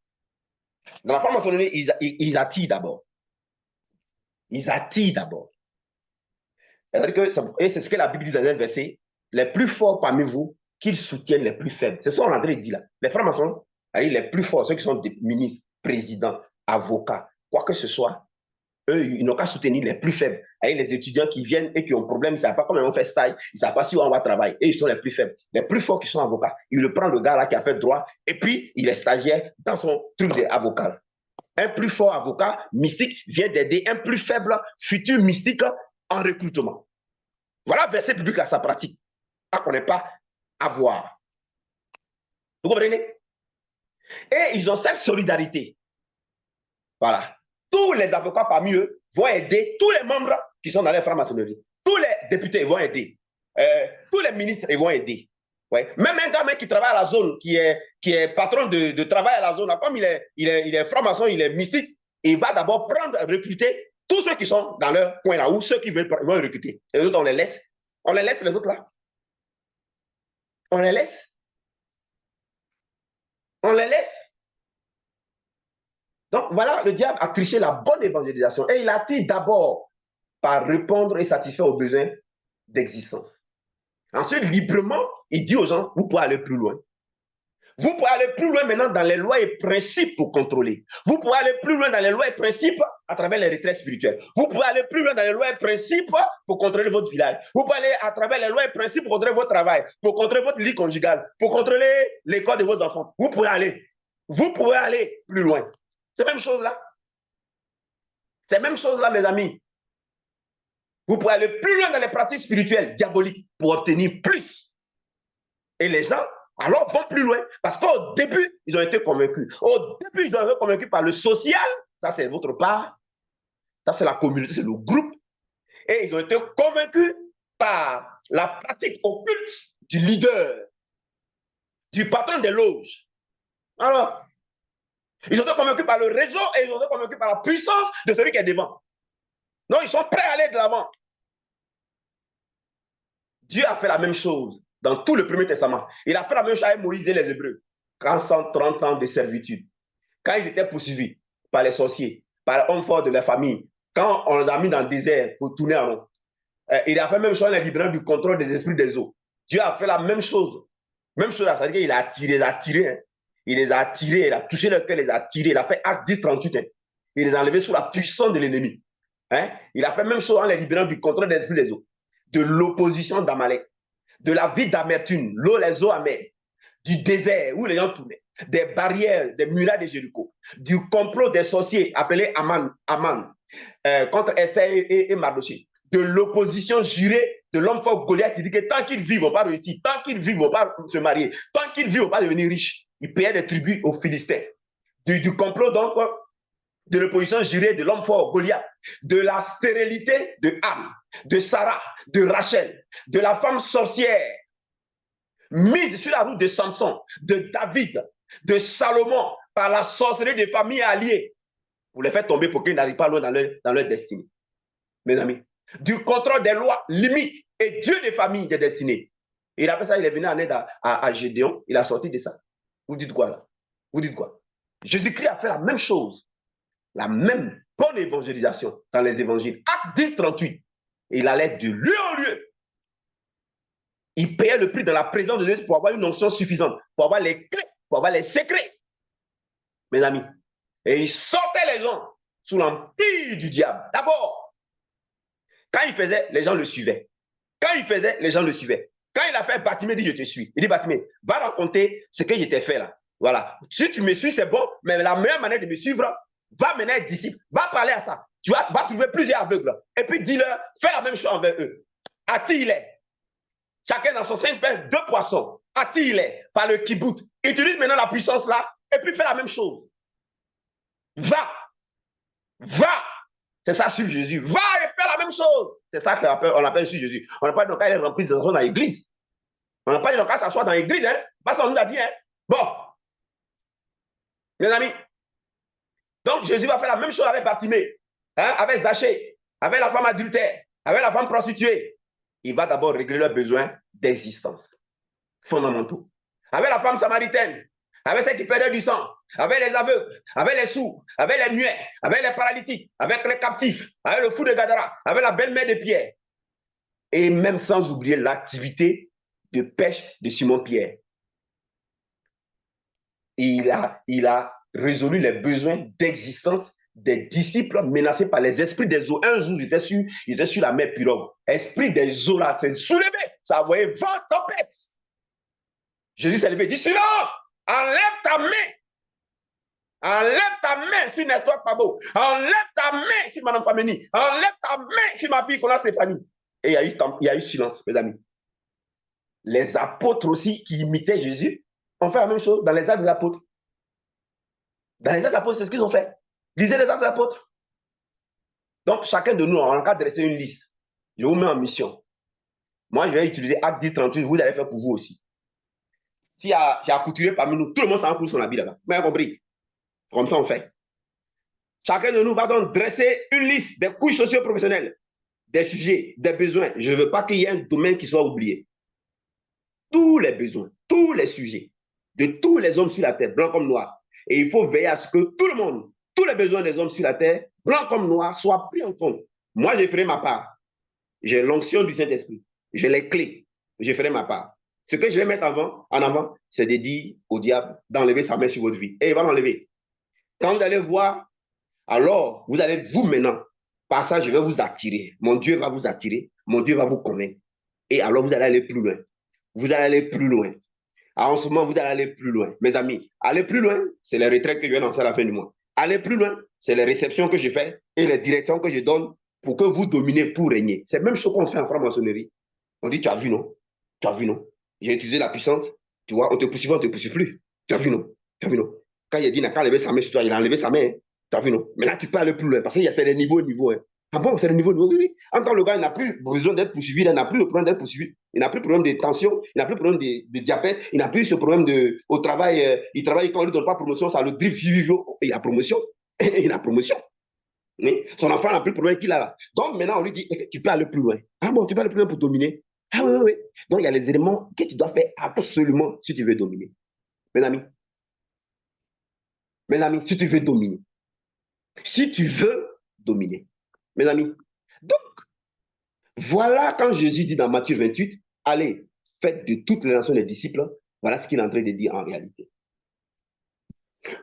A: Dans la franc-maçonnerie, ils attirent d'abord. Ils attirent d'abord. Et c'est ce que la Bible dit dans un verset. Les plus forts parmi vous, qu'ils soutiennent les plus faibles. C'est ce qu'on est en train de dire là. Les francs-maçons, les plus forts, ceux qui sont des ministres, présidents, avocats, quoi que ce soit, eux, ils n'ont qu'à soutenir les plus faibles. Les étudiants qui viennent et qui ont un problème, ils ne savent pas comment on fait stage, ils ne savent pas si on va travailler. Et ils sont les plus faibles. Les plus forts qui sont avocats, ils le prennent le gars là qui a fait droit et puis il est stagiaire dans son truc d'avocat. Un plus fort avocat mystique vient d'aider un plus faible futur mystique en recrutement. Voilà verset biblique à sa pratique. On ne connaît pas avoir. Vous comprenez? Et ils ont cette solidarité. Voilà. Tous les avocats parmi eux vont aider tous les membres qui sont dans les francs-maçonnerie. Tous les députés vont aider. Tous les ministres ils vont aider. Ouais. Même un gars qui travaille à la zone, qui est patron de travail à la zone, comme il est franc-maçon, il est mystique, il va d'abord recruter tous ceux qui sont dans leur coin là, ou ceux qui vont recruter. Et les autres, on les laisse. On les laisse, les autres là. On les laisse. On les laisse. Donc voilà, le diable a triché la bonne évangélisation. Et il attire d'abord par répondre et satisfaire aux besoins d'existence. Ensuite, librement, il dit aux gens, vous pouvez aller plus loin. Vous pouvez aller plus loin maintenant dans les lois et principes pour contrôler. Vous pouvez aller plus loin dans les lois et principes à travers les retraites spirituelles. Vous pouvez aller plus loin dans les lois et principes pour contrôler votre village. Vous pouvez aller à travers les lois et principes pour contrôler votre travail, pour contrôler votre vie conjugale, pour contrôler l'école de vos enfants. Vous pouvez aller. Vous pouvez aller plus loin. C'est la même chose là. C'est la même chose là, mes amis. Vous pouvez aller plus loin dans les pratiques spirituelles diaboliques pour obtenir plus. Et les gens, alors, vont plus loin. Parce qu'au début, ils ont été convaincus. Au début, ils ont été convaincus par le social. Ça, c'est votre part. Ça, c'est la communauté, c'est le groupe. Et ils ont été convaincus par la pratique occulte du leader, du patron des loges. Alors, ils ont été convaincus par le réseau et ils ont été convaincus par la puissance de celui qui est devant. Donc, ils sont prêts à aller de l'avant. Dieu a fait la même chose dans tout le Premier Testament. Il a fait la même chose avec Moïse et les Hébreux. Quand 130 ans de servitude, quand ils étaient poursuivis par les sorciers, par les hommes forts de leur famille, quand on les a mis dans le désert pour tourner en rond, il a fait la même chose en les libérant du contrôle des esprits des eaux. Dieu a fait la même chose. Même chose, ça veut dire qu'il a attiré, hein. Il les a attirés, il a touché leur cœur, il les a attirés. Il a fait acte 10, 38. Hein. Il les a enlevés sous la puissance de l'ennemi. Hein? Il a fait la même chose en les libérant du contrôle des esprits des eaux, de l'opposition d'Amalek, de la vie d'amertume, l'eau, les eaux amères, du désert où les gens tournaient, des barrières, des murailles de Jéricho, du complot des sorciers appelés Aman contre Esther et Mardoché, de l'opposition jurée de l'homme fort Goliath qui dit que tant qu'ils vivent, ils ne vont pas réussir, tant qu'ils vivent, ils ne vont pas se marier, tant qu'ils vivent, ils ne vont pas devenir riches. Ils payaient des tributs aux Philistins. Du complot donc de l'opposition jurée de l'homme fort Goliath, de la stérilité de Anne, de Sarah, de Rachel, de la femme sorcière mise sur la route de Samson, de David, de Salomon, par la sorcellerie des familles alliées, pour les faire tomber pour qu'ils n'arrivent pas loin dans leur destinée. Mes amis, du contrôle des lois limites et Dieu des familles des destinées. Et après ça, il est venu en aide à Gédéon, il a sorti de ça. Vous dites quoi là? Vous dites quoi? Jésus-Christ a fait la même chose, la même bonne évangélisation dans les évangiles. Acte 10, 38. Il allait de lieu en lieu. Il payait le prix dans la présence de Dieu pour avoir une onction suffisante, pour avoir les clés, pour avoir les secrets. Mes amis. Et il sortait les gens sous l'empire du diable. D'abord, quand il faisait, les gens le suivaient. Quand il faisait, les gens le suivaient. Quand il a fait, Bartimée dit, je te suis. Il dit, Bartimée, va raconter ce que je t'ai fait là. Voilà. Si tu me suis, c'est bon, mais la meilleure manière de me suivre, va mener un disciple, va parler à ça. Tu vas trouver plusieurs aveugles. Et puis dis-leur, fais la même chose envers eux. Attire-les. Chacun dans son 5 pains, 2 poissons. Attire-les par le kibout. Utilise maintenant la puissance là, et puis fais la même chose. Va. Va. C'est ça, suivre Jésus. Va et fais la même chose. C'est ça qu'on appelle suivre Jésus. On n'a pas donc à aller remplir des zones dans l'église. On n'a pas dit qu'à s'asseoir dans l'église, hein. Pas ça, on nous a dit, hein. Bon, mes amis. Donc, Jésus va faire la même chose avec Bartimée, hein, avec Zachée, avec la femme adultère, avec la femme prostituée. Il va d'abord régler leurs besoins d'existence fondamentaux. Avec la femme samaritaine, avec celle qui perdait du sang, avec les aveugles, avec les sourds, avec les muets, avec les paralytiques, avec les captifs, avec le fou de Gadara, avec la belle-mère de Pierre. Et même sans oublier l'activité de pêche de Simon-Pierre. Il a résolu les besoins d'existence des disciples menacés par les esprits des eaux. Un jour, j'étais sur la mer Pirogue. Esprit des eaux là, c'est soulevé. Ça voyait vent, tempête. Jésus s'est levé, il dit silence, enlève ta main. Enlève ta main sur Nestor Pabo. Enlève ta main sur Mme Fameni. Enlève ta main sur ma fille Fona Stéphanie. Et il y a eu silence, mes amis. Les apôtres aussi qui imitaient Jésus ont fait la même chose dans les actes des apôtres. Dans les actes des apôtres, c'est ce qu'ils ont fait. Lisez les actes des apôtres. Donc, chacun de nous, on a dressé une liste. Je vous mets en mission. Moi, je vais utiliser Acte 10, 38, vous allez faire pour vous aussi. S'il y a accoutumé parmi nous, tout le monde s'en coule son habit là-bas. Vous avez compris? Comme ça, on fait. Chacun de nous va donc dresser une liste des couches socio-professionnelles, des sujets, des besoins. Je ne veux pas qu'il y ait un domaine qui soit oublié. Tous les besoins, tous les sujets, de tous les hommes sur la terre, blancs comme noirs. Et il faut veiller à ce que tout le monde, tous les besoins des hommes sur la terre, blancs comme noirs, soient pris en compte. Moi, je ferai ma part. J'ai l'onction du Saint-Esprit. J'ai les clés. Je ferai ma part. Ce que je vais mettre en avant, c'est de dire au diable d'enlever sa main sur votre vie. Et il va l'enlever. Quand vous allez voir, alors vous allez, vous maintenant, par ça, je vais vous attirer. Mon Dieu va vous attirer. Mon Dieu va vous convaincre. Et alors, vous allez aller plus loin. Vous allez aller plus loin. En ce moment, vous allez aller plus loin. Mes amis, aller plus loin, c'est les retraites que je vais lancer à la fin du mois. Aller plus loin, c'est les réceptions que je fais et les directions que je donne pour que vous dominez, pour régner. C'est la même chose qu'on fait en franc-maçonnerie. On dit, tu as vu, non? Tu as vu, non? J'ai utilisé la puissance. Tu vois, on te poursuit, on ne te poursuit plus. Tu as vu, non? Tu as vu, non? Quand il a dit, n'a qu'à lever sa main sur toi, il a enlevé sa main. Hein. Tu as vu, non? Mais là, tu peux aller plus loin parce qu'il y a des niveaux. Hein. Ah bon, c'est le niveau. Oui, oui. En tant que le gars, il n'a plus besoin d'être poursuivi, il n'a plus le problème d'être poursuivi, il n'a plus le problème de tension, il n'a plus le problème de diabète, il n'a plus ce problème au travail. Il travaille quand on ne lui donne pas promotion, ça le drift vivant. Il a promotion. Il a promotion. Oui. Son enfant n'a plus le problème qu'il a là. Donc maintenant, on lui dit, tu peux aller plus loin. Ah bon, tu peux aller plus loin pour dominer. Ah oui, oui, oui. Donc il y a les éléments que tu dois faire absolument si tu veux dominer. Mes amis, si tu veux dominer. Si tu veux dominer. Mes amis. Donc, voilà quand Jésus dit dans Matthieu 28, allez, faites de toutes les nations des disciples. Voilà ce qu'il est en train de dire en réalité.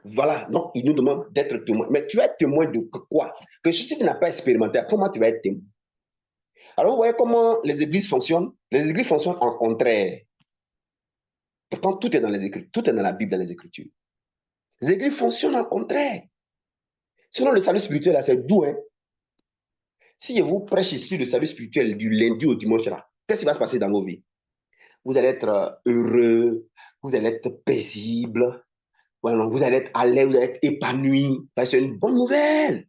A: Voilà, donc il nous demande d'être témoin. Mais tu vas être témoin de quoi? Que si tu n'as pas expérimenté, comment tu vas être témoin? Alors, vous voyez comment les églises fonctionnent? Les églises fonctionnent en contraire. Pourtant, tout est dans les Écritures, tout est dans la Bible, dans les Écritures. Les églises fonctionnent en contraire. Sinon, le salut spirituel, c'est doux. Hein? Si je vous prêche ici le salut spirituel du lundi au dimanche, qu'est-ce qui va se passer dans vos vies? Vous allez être heureux, vous allez être paisible, voilà, vous allez être à l'aise, vous allez être épanoui. C'est une bonne nouvelle.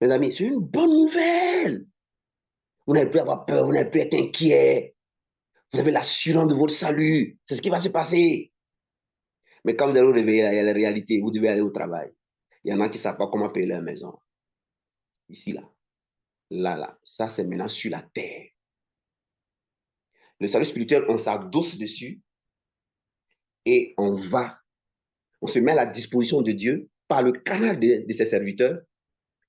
A: Mes amis, c'est une bonne nouvelle. Vous n'allez plus avoir peur, vous n'allez plus être inquiet. Vous avez l'assurance de votre salut. C'est ce qui va se passer. Mais quand vous allez vous réveiller, il y a la réalité. Vous devez aller au travail. Il y en a qui ne savent pas comment payer leur maison. Ici, là. Là. Ça, c'est maintenant sur la terre. Le salut spirituel, on s'adosse dessus et on se met à la disposition de Dieu par le canal de ses serviteurs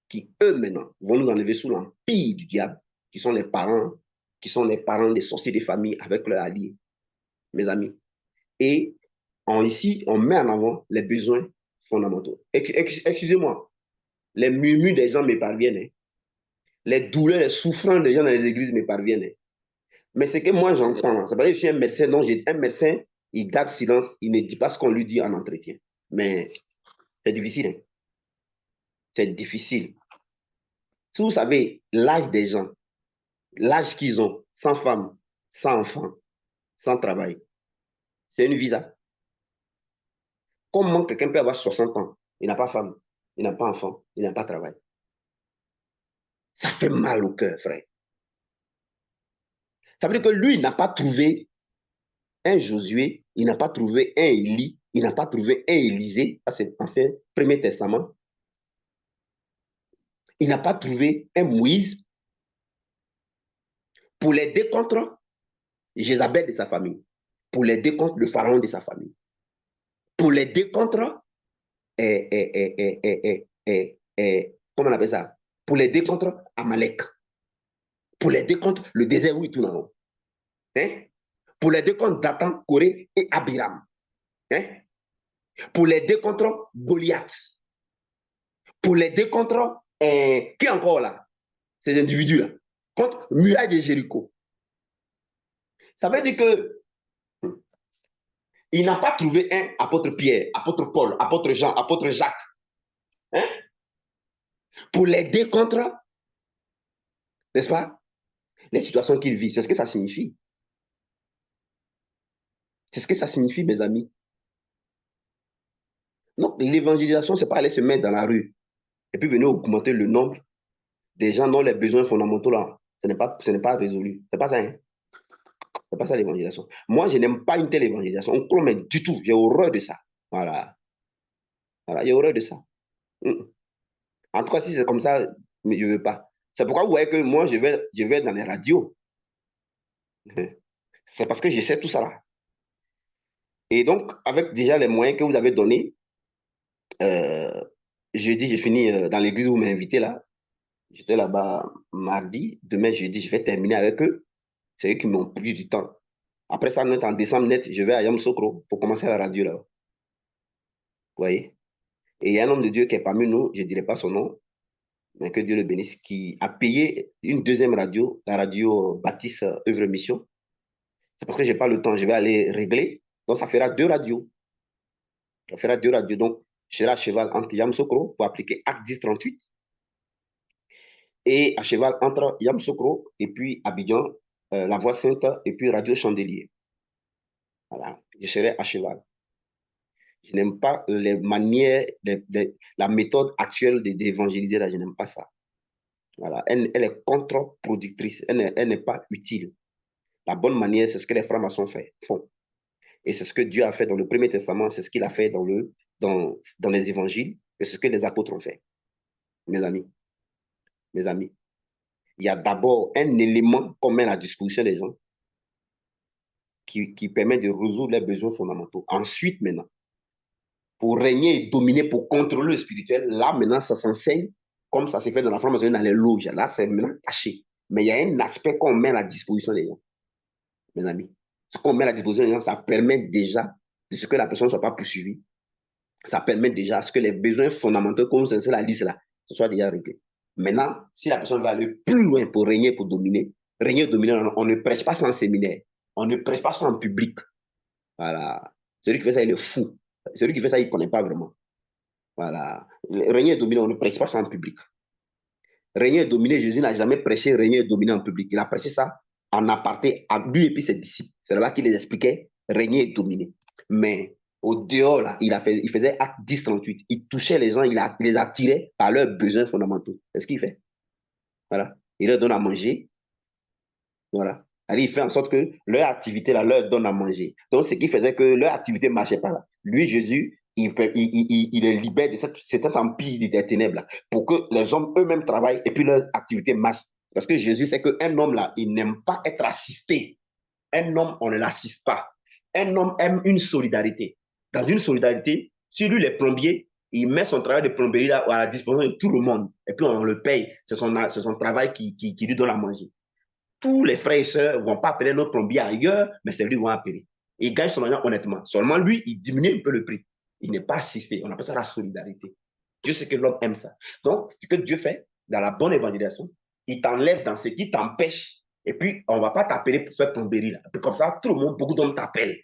A: qui, eux, maintenant, vont nous enlever sous l'empire du diable, qui sont les parents des sorciers des familles avec leurs alliés, mes amis. Et ici, on met en avant les besoins fondamentaux. Excusez-moi, les murmures des gens me parviennent. Hein. Les douleurs, les souffrances des gens dans les églises me parviennent. Hein. Mais ce que moi j'entends, c'est parce que je suis un médecin, donc un médecin, il garde silence, il ne dit pas ce qu'on lui dit en entretien. Mais c'est difficile. Hein. C'est difficile. Si vous savez l'âge des gens, l'âge qu'ils ont, sans femme, sans enfant, sans travail, c'est une visa. Comment quelqu'un peut avoir 60 ans, il n'a pas femme, il n'a pas enfant, il n'a pas travail? Ça fait mal au cœur, frère. Ça veut dire que lui, il n'a pas trouvé un Josué, il n'a pas trouvé un Élie, il n'a pas trouvé un Élisée, ça c'est l'Ancien Premier Testament. Il n'a pas trouvé un Moïse pour l'aider contre Jézabel de sa famille, pour l'aider contre le pharaon de sa famille, pour l'aider contre, comment on appelle ça, pour l'aider contre Amalek, pour l'aider contre le désert où il tourne en rond, hein? Pour l'aider contre Dathan, Corée et Abiram, hein? Pour l'aider contre Goliath, pour l'aider contre, qui encore là, ces individus-là, contre Muraille de Jéricho. Ça veut dire que il n'a pas trouvé un apôtre Pierre, apôtre Paul, apôtre Jean, apôtre Jacques, hein, pour l'aider contre, n'est-ce pas, les situations qu'il vit. C'est ce que ça signifie. C'est ce que ça signifie, mes amis. Donc, l'évangélisation, ce n'est pas aller se mettre dans la rue et puis venir augmenter le nombre des gens dont les besoins fondamentaux là, ce n'est pas résolu. Ce n'est pas ça, hein? C'est pas ça l'évangélisation. Moi, je n'aime pas une telle évangélisation. On promet du tout. J'ai horreur de ça. Voilà. Voilà, j'ai horreur de ça. En tout cas, si c'est comme ça, mais je ne veux pas. C'est pourquoi vous voyez que moi, je vais dans les radios. C'est parce que je sais tout ça là. Et donc, avec déjà les moyens que vous avez donnés, jeudi, j'ai fini dans l'église où vous m'avez invité là. J'étais là-bas mardi. Demain, jeudi, je vais terminer avec eux. C'est eux qui m'ont pris du temps. Après ça, en décembre net, je vais à Yamoussoukro pour commencer la radio là. Vous voyez? Et il y a un homme de Dieu qui est parmi nous, je ne dirai pas son nom, mais que Dieu le bénisse, qui a payé une deuxième radio, la radio Baptiste Œuvre Mission. C'est parce que je n'ai pas le temps, je vais aller régler. Donc, ça fera 2 radios. Ça fera 2 radios. Donc, je serai à cheval entre Yamoussoukro pour appliquer Acte 10-38 et à cheval entre Yamoussoukro et puis Abidjan, La Voix Sainte et puis Radio Chandelier. Voilà, je serai à cheval. Je n'aime pas les manières, la méthode actuelle d'évangéliser, là, je n'aime pas ça. Voilà, elle est contre-productrice, elle n'est pas utile. La bonne manière, c'est ce que les francs-maçons font. Et c'est ce que Dieu a fait dans le Premier Testament, c'est ce qu'il a fait dans les évangiles, et c'est ce que les apôtres ont fait. Mes amis, il y a d'abord un élément qu'on met à la disposition des gens qui permet de résoudre les besoins fondamentaux. Ensuite, maintenant, pour régner et dominer, pour contrôler le spirituel, là, maintenant, ça s'enseigne comme ça s'est fait dans la franc-maçonnerie, dans les loges. Là, c'est maintenant caché. Mais il y a un aspect qu'on met à la disposition des gens, mes amis. Ce qu'on met à la disposition des gens, ça permet déjà de ce que la personne ne soit pas poursuivie. Ça permet déjà à ce que les besoins fondamentaux, comme c'est la liste là, ce soit déjà réglés. Maintenant, si la personne va aller plus loin pour régner, pour dominer, régner et dominer, on ne prêche pas ça en séminaire. On ne prêche pas ça en public. Voilà. Celui qui fait ça, il est fou. Celui qui fait ça, il ne connaît pas vraiment. Voilà. Régner et dominer, on ne prêche pas ça en public. Régner et dominer, Jésus n'a jamais prêché régner et dominer en public. Il a prêché ça en aparté à lui et puis ses disciples. C'est là-bas qu'il les expliquait régner et dominer. Mais au dehors, là, il faisait acte 10-38. Il touchait les gens, il les attirait par leurs besoins fondamentaux. C'est ce qu'il fait. Voilà. Il leur donne à manger. Voilà. Il fait en sorte que leur activité là, leur donne à manger. Donc, ce qui faisait que leur activité ne marchait pas là. Lui, Jésus, il les libère de cet empire des ténèbres là, pour que les hommes eux-mêmes travaillent et puis leur activité marche. Parce que Jésus sait qu'un homme là, il n'aime pas être assisté. Un homme, on ne l'assiste pas. Un homme aime une solidarité. Dans une solidarité, si lui, les plombiers, il met son travail de plomberie là à la disposition de tout le monde. Et puis on le paye. C'est son travail qui lui donne à manger. Tous les frères et sœurs ne vont pas appeler notre plombier ailleurs, mais c'est lui qui va appeler. Il gagne son argent honnêtement. Seulement lui, il diminue un peu le prix. Il n'est pas assisté. On appelle ça la solidarité. Dieu sait que l'homme aime ça. Donc, ce que Dieu fait dans la bonne évangélisation, il t'enlève dans ce qui t'empêche. Et puis, on ne va pas t'appeler pour faire plomberie là. Comme ça, tout le monde, beaucoup d'hommes t'appellent.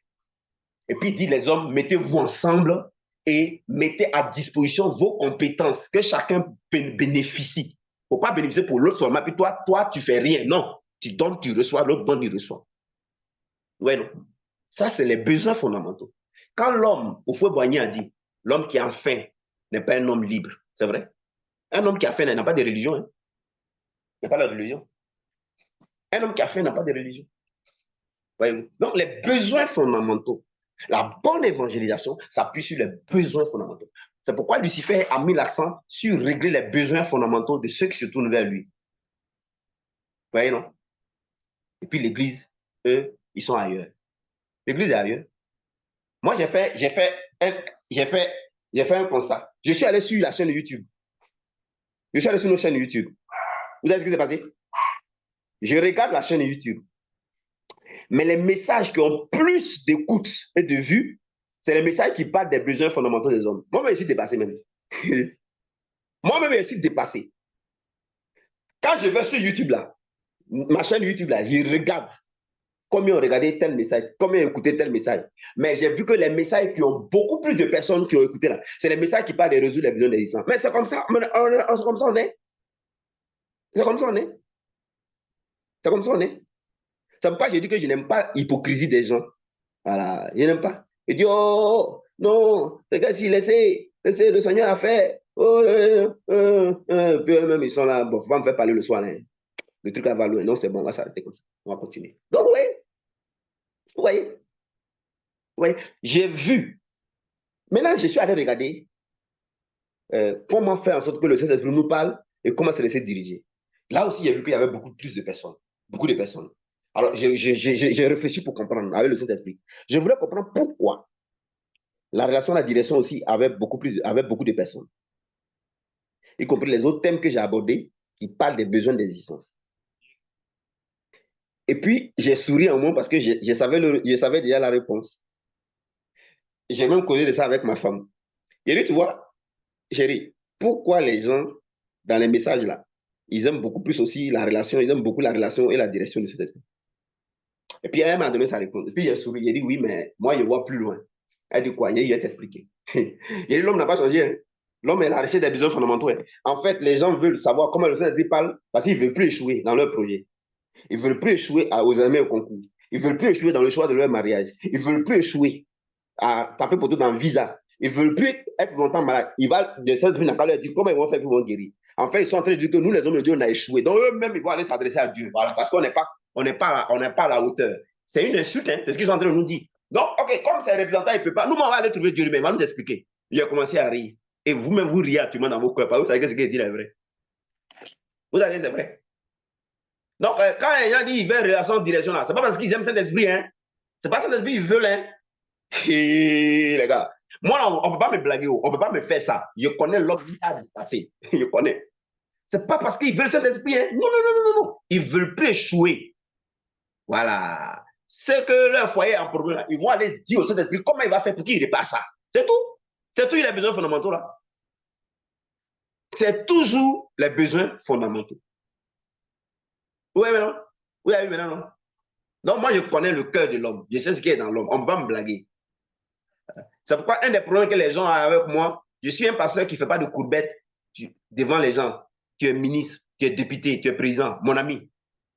A: Et puis, il dit les hommes, mettez-vous ensemble et mettez à disposition vos compétences, que chacun bénéficie. Il ne faut pas bénéficier pour l'autre seulement. Puis toi, tu ne fais rien. Non. Tu donnes, tu reçois, l'autre donne, il reçoit. Ouais, non. Ça, c'est les besoins fondamentaux. Quand l'homme, au Boigny a dit, l'homme qui a faim n'est pas un homme libre, c'est vrai. Un homme qui a faim n'a pas de religion. Hein. Il n'a pas la religion. Un homme qui a faim n'a pas de religion. Voyez-vous? Donc, les besoins fondamentaux. La bonne évangélisation s'appuie sur les besoins fondamentaux. C'est pourquoi Lucifer a mis l'accent sur régler les besoins fondamentaux de ceux qui se tournent vers lui. Vous voyez, non? Et puis l'Église, eux, ils sont ailleurs. L'Église est ailleurs. Moi, j'ai fait un constat. Je suis allé sur la chaîne YouTube. Je suis allé sur nos chaînes YouTube. Vous savez ce qui s'est passé? Je regarde la chaîne YouTube. Mais les messages qui ont plus d'écoute et de vues, c'est les messages qui parlent des besoins fondamentaux des hommes. Moi-même, je suis dépassé même. Moi-même, je suis dépassé. Quand je vais sur YouTube là, ma chaîne YouTube là, je regarde combien ont regardé tel message, combien ont écouté tel message. Mais j'ai vu que les messages qui ont beaucoup plus de personnes qui ont écouté là, c'est les messages qui parlent de résoudre les besoins des existants. Mais c'est comme ça, c'est comme ça on est. C'est comme ça on est. C'est comme ça on est. C'est pourquoi je dis que je n'aime pas l'hypocrisie des gens. Voilà, je n'aime pas. Je dis, oh, non, regarde, si laissez le Seigneur à faire. Oh, puis eux-mêmes, ils sont là, bon, faut pas me faire parler le soir. Hein. Le truc va loin. Non, c'est bon, on va s'arrêter comme ça. On va continuer. Donc, oui, oui, j'ai vu. Maintenant, je suis allé regarder comment faire en sorte que le Saint-Esprit nous parle et comment se laisser diriger. Là aussi, j'ai vu qu'il y avait beaucoup plus de personnes. Beaucoup de personnes. Alors, j'ai réfléchi pour comprendre avec le Saint-Esprit. Je voulais comprendre pourquoi la relation, la direction aussi avec beaucoup de personnes, y compris les autres thèmes que j'ai abordés qui parlent des besoins d'existence. Et puis, j'ai souri un moment parce que je savais déjà la réponse. J'ai même causé de ça avec ma femme. J'ai dit, tu vois, chérie, pourquoi les gens, dans les messages là, ils aiment beaucoup plus aussi la relation, ils aiment beaucoup la relation et la direction de cet esprit. Et puis, elle m'a donné sa réponse. Et puis, j'ai souri, j'ai dit, oui, mais moi, je vois plus loin. Elle dit quoi? Il va t'expliquer. J'ai dit, l'homme n'a pas changé. Hein. L'homme est la recherche des besoins fondamentaux. Hein. En fait, les gens veulent savoir comment le Saint-Esprit parle parce qu'ils ne veulent plus échouer dans leur projet. Ils ne veulent plus échouer aux examens et au concours. Ils ne veulent plus échouer dans le choix de leur mariage. Ils ne veulent plus échouer à taper pour tout dans le visa. Ils ne veulent plus être longtemps malades. Le Saint-Esprit n'a pas leur dire comment ils vont faire pour guérir. En fait, ils sont en train de dire que nous, les hommes de Dieu, on a échoué. Donc, eux-mêmes, ils vont aller s'adresser à Dieu. Voilà, parce qu'on n'est pas à la hauteur. C'est une insulte, hein? C'est ce qu'ils sont en train de nous dire. Donc, OK, comme c'est un représentant, il ne peut pas. Nous, on va aller trouver Dieu lui-même. Il va nous expliquer. Il a commencé à rire. Et vous-même, vous riez actuellement dans vos cœurs. Vous savez que ce qu'il dit est vrai. Vous savez que c'est vrai. Donc, quand les gens disent qu'ils veulent relation de direction là, c'est pas parce qu'ils aiment Saint-Esprit, hein. C'est pas Saint-Esprit qu'ils veulent, hein. Et les gars, moi, on ne peut pas me blaguer, on ne peut pas me faire ça. Je connais l'homme qui a passé. Je connais. C'est pas parce qu'ils veulent Saint-Esprit, hein. Non, non, non, non, non. Ils veulent plus échouer. Voilà. C'est que leur foyer est en problème là. Ils vont aller dire au Saint-Esprit comment il va faire pour qu'il répare ça. C'est tout. C'est tout, il a besoin fondamentaux là. C'est toujours les besoins fondamentaux. Oui, mais non. Oui, mais non, non. Donc, moi, je connais le cœur de l'homme. Je sais ce qui est dans l'homme. On ne peut pas me blaguer. C'est pourquoi un des problèmes que les gens ont avec moi, je suis un pasteur qui ne fait pas de courbettes devant les gens. Tu es ministre, tu es député, tu es président, mon ami.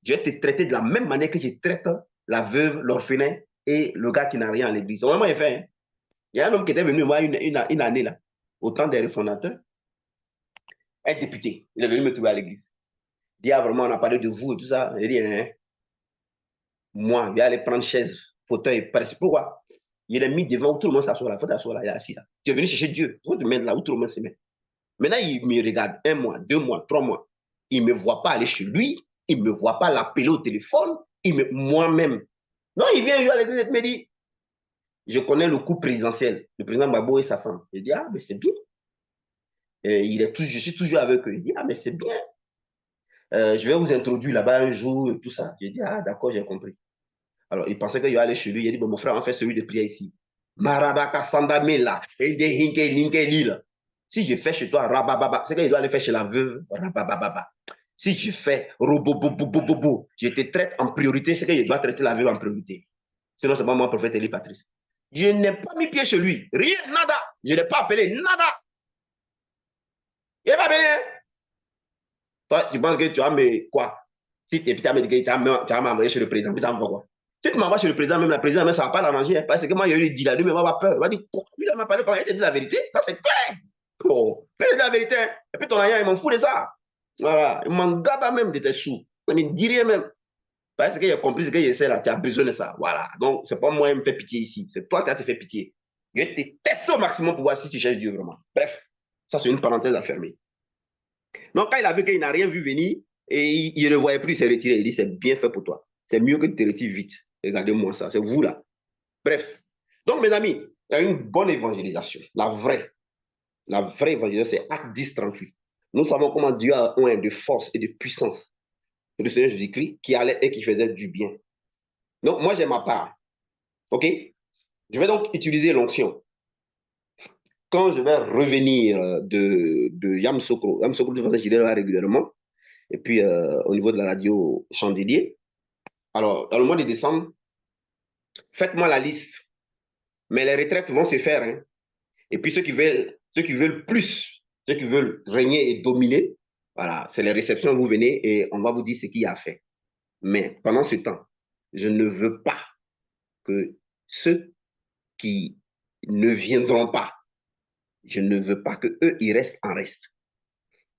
A: Je vais te traiter de la même manière que je traite la veuve, l'orphelin et le gars qui n'a rien à l'église. C'est vraiment fait. Hein? Il y a un homme qui était venu moi une année là, au temps des réformateurs, un député. Il est venu me trouver à l'église. Il dit, ah, vraiment, on a parlé de vous et tout ça. Il dit, hein, moi, je vais aller prendre chaise, fauteuil, pourquoi? Il est mis devant où tout le monde s'assoit là. Il faut t'asseoir là, il est assis là. Tu es venu chercher Dieu. Il faut te mettre là où tout le monde se met. Maintenant, il me regarde 1 mois, 2 mois, 3 mois. Il ne me voit pas aller chez lui. Il ne me voit pas l'appeler au téléphone. Moi-même. Non, il vient à l'église et me dit, je connais le coup présidentiel, le président Gbagbo et sa femme. Je dis, ah, mais c'est bien. Et je suis toujours avec eux. Il dit, ah, mais c'est bien. Je vais vous introduire là-bas un jour et tout ça. Je dis, ah, d'accord, j'ai compris. Alors, il pensait qu'il allait aller chez lui. Il a dit, bon, mon frère, on fait celui de prière ici. Marabaka Sandamela, et de Hinke Linke Lila. Si je fais chez toi Rabababa, c'est qu'il doit aller faire chez la veuve Rabababa. Si je fais Robobobobobo, je te traite en priorité, c'est qu'il doit traiter la veuve en priorité. Sinon, c'est pas moi, prophète Élie Patrice. Je n'ai pas mis pied chez lui. Rien, nada. Je n'ai pas appelé, nada. Il n'est pas appelé. Hein? Toi, tu penses que tu as mis quoi? Si tu as mis tu as m'envoyé chez le président, puis ça me va quoi? Si tu m'envoies chez le président, même la présidente, ça ne va pas l'arranger. Hein, parce que moi, je lui ai dit là, lui, il va avoir peur. Il va dire, quoi? Lui, il m'a parlé quand il t'a dit la vérité. Ça, c'est clair. Oh, fais la vérité. Hein. Et puis ton agent, il m'en fout de ça. Voilà. Il m'en gabe même de tes sous. Il me dit rien même. Parce que j'ai compris ce que j'essaie là, tu as besoin de ça. Voilà. Donc, c'est pas moi qui me fais pitié ici. C'est toi qui as te fait pitié. Je vais te tester au maximum pour voir si tu cherches Dieu vraiment. Bref, ça, c'est une parenthèse à fermer. Donc, quand il a vu qu'il n'a rien vu venir et il ne le voyait plus, il s'est retiré. Il dit, c'est bien fait pour toi. C'est mieux que tu te retires vite. Regardez-moi ça. C'est vous là. Bref. Donc, mes amis, il y a une bonne évangélisation. La vraie. La vraie évangélisation, c'est Acte 10, 38. Nous savons comment Dieu a un de force et de puissance. Le Seigneur Jésus-Christ qui allait et qui faisait du bien. Donc, moi, j'ai ma part. OK? Je vais donc utiliser l'onction. Quand je vais revenir de Yamoussoukro, Yamoussoukro, de toute façon, j'y vais régulièrement. Et puis, au niveau de la radio Chandelier. Alors, dans le mois de décembre, faites-moi la liste. Mais les retraites vont se faire. Hein. Et puis, ceux qui veulent plus, ceux qui veulent régner et dominer, voilà, c'est les réceptions, vous venez et on va vous dire ce qu'il y a à faire. Mais pendant ce temps, je ne veux pas que ceux qui ne viendront pas, je ne veux pas qu'eux, ils restent en reste.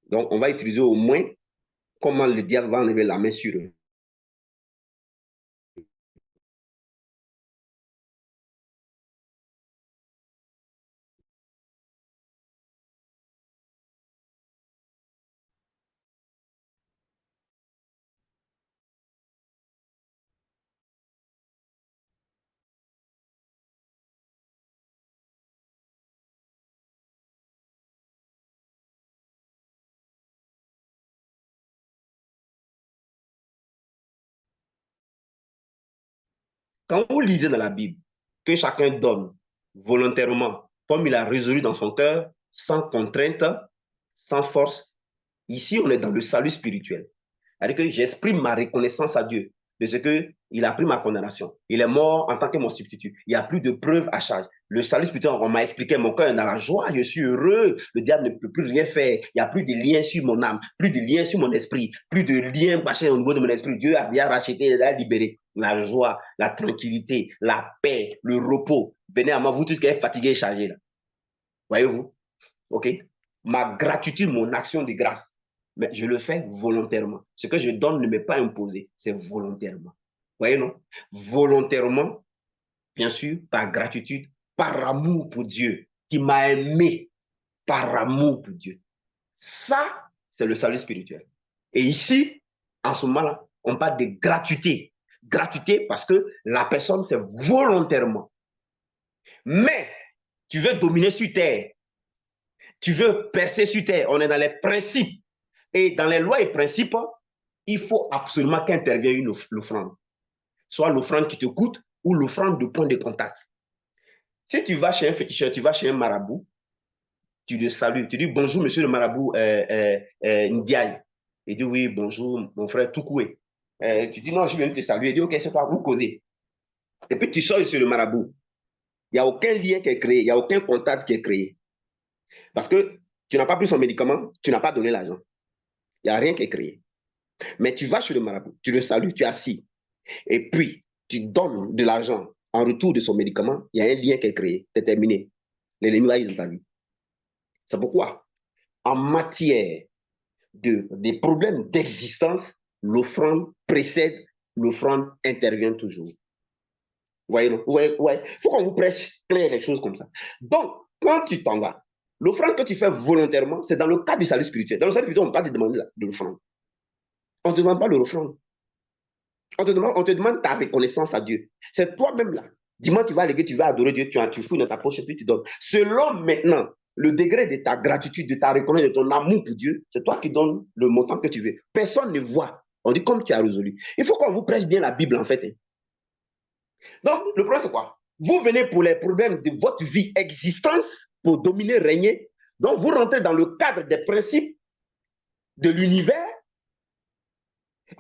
A: Donc, on va utiliser au moins comment le diable va enlever la main sur eux. Quand vous lisez dans la Bible que chacun donne volontairement, comme il a résolu dans son cœur, sans contrainte, sans force, ici on est dans le salut spirituel. C'est-à-dire que j'exprime ma reconnaissance à Dieu de ce qu'il a pris ma condamnation. Il est mort en tant que mon substitut. Il n'y a plus de preuves à charge. Le salut spirituel, on m'a expliqué, mon cœur est dans la joie, je suis heureux. Le diable ne peut plus rien faire. Il n'y a plus de lien sur mon âme, plus de lien sur mon esprit, plus de lien machin au niveau de mon esprit. Dieu a bien racheté, il a libéré. La joie, la tranquillité, la paix, le repos. Venez à moi, vous tous qui êtes fatigués et chargés. Là. Voyez-vous? OK? Ma gratitude, mon action de grâce. Mais je le fais volontairement. Ce que je donne ne m'est pas imposé, c'est volontairement. Voyez, non? Volontairement, bien sûr, par gratitude, par amour pour Dieu, qui m'a aimé par amour pour Dieu. Ça, c'est le salut spirituel. Et ici, en ce moment-là, on parle de gratuité. Gratuité parce que la personne, c'est volontairement. Mais tu veux dominer sur terre, tu veux percer sur terre, on est dans les principes. Et dans les lois et principes, il faut absolument qu'intervienne une offrande. Soit l'offrande qui te coûte ou l'offrande de point de contact. Si tu vas chez un féticheur, tu vas chez un marabout, tu le salues, tu dis bonjour monsieur le marabout Ndiaye. Il dit oui, bonjour mon frère Toukoué. Tu dis non, je viens de te saluer. Il dit ok, c'est quoi, vous causez. Et puis tu sors sur le marabout. Il n'y a aucun lien qui est créé, il n'y a aucun contact qui est créé. Parce que tu n'as pas pris son médicament, tu n'as pas donné l'argent. Il n'y a rien qui est créé. Mais tu vas chez le marabout, tu le salues, tu es assis. Et puis, tu donnes de l'argent en retour de son médicament, il y a un lien qui est créé, c'est terminé. L'ennemi va dans ta vie. C'est pourquoi, en matière des problèmes d'existence, l'offrande précède, l'offrande intervient toujours. Vous voyez, non? Il faut qu'on vous prêche clair les choses comme ça. Donc, quand tu t'en vas, l'offrande que tu fais volontairement, c'est dans le cadre du salut spirituel. Dans le salut spirituel, on ne peut pas te demander de l'offrande. On ne te demande pas de l'offrande. On te demande ta reconnaissance à Dieu. C'est toi-même là. Dis-moi, tu vas alléguer, tu vas adorer Dieu, tu fouilles dans ta poche et puis tu donnes. Selon maintenant le degré de ta gratitude, de ta reconnaissance, de ton amour pour Dieu, c'est toi qui donnes le montant que tu veux. Personne ne voit. On dit comme tu as résolu. Il faut qu'on vous prêche bien la Bible en fait. Hein. Donc, le problème c'est quoi? Vous venez pour les problèmes de votre vie, existence, pour dominer, régner. Donc, vous rentrez dans le cadre des principes de l'univers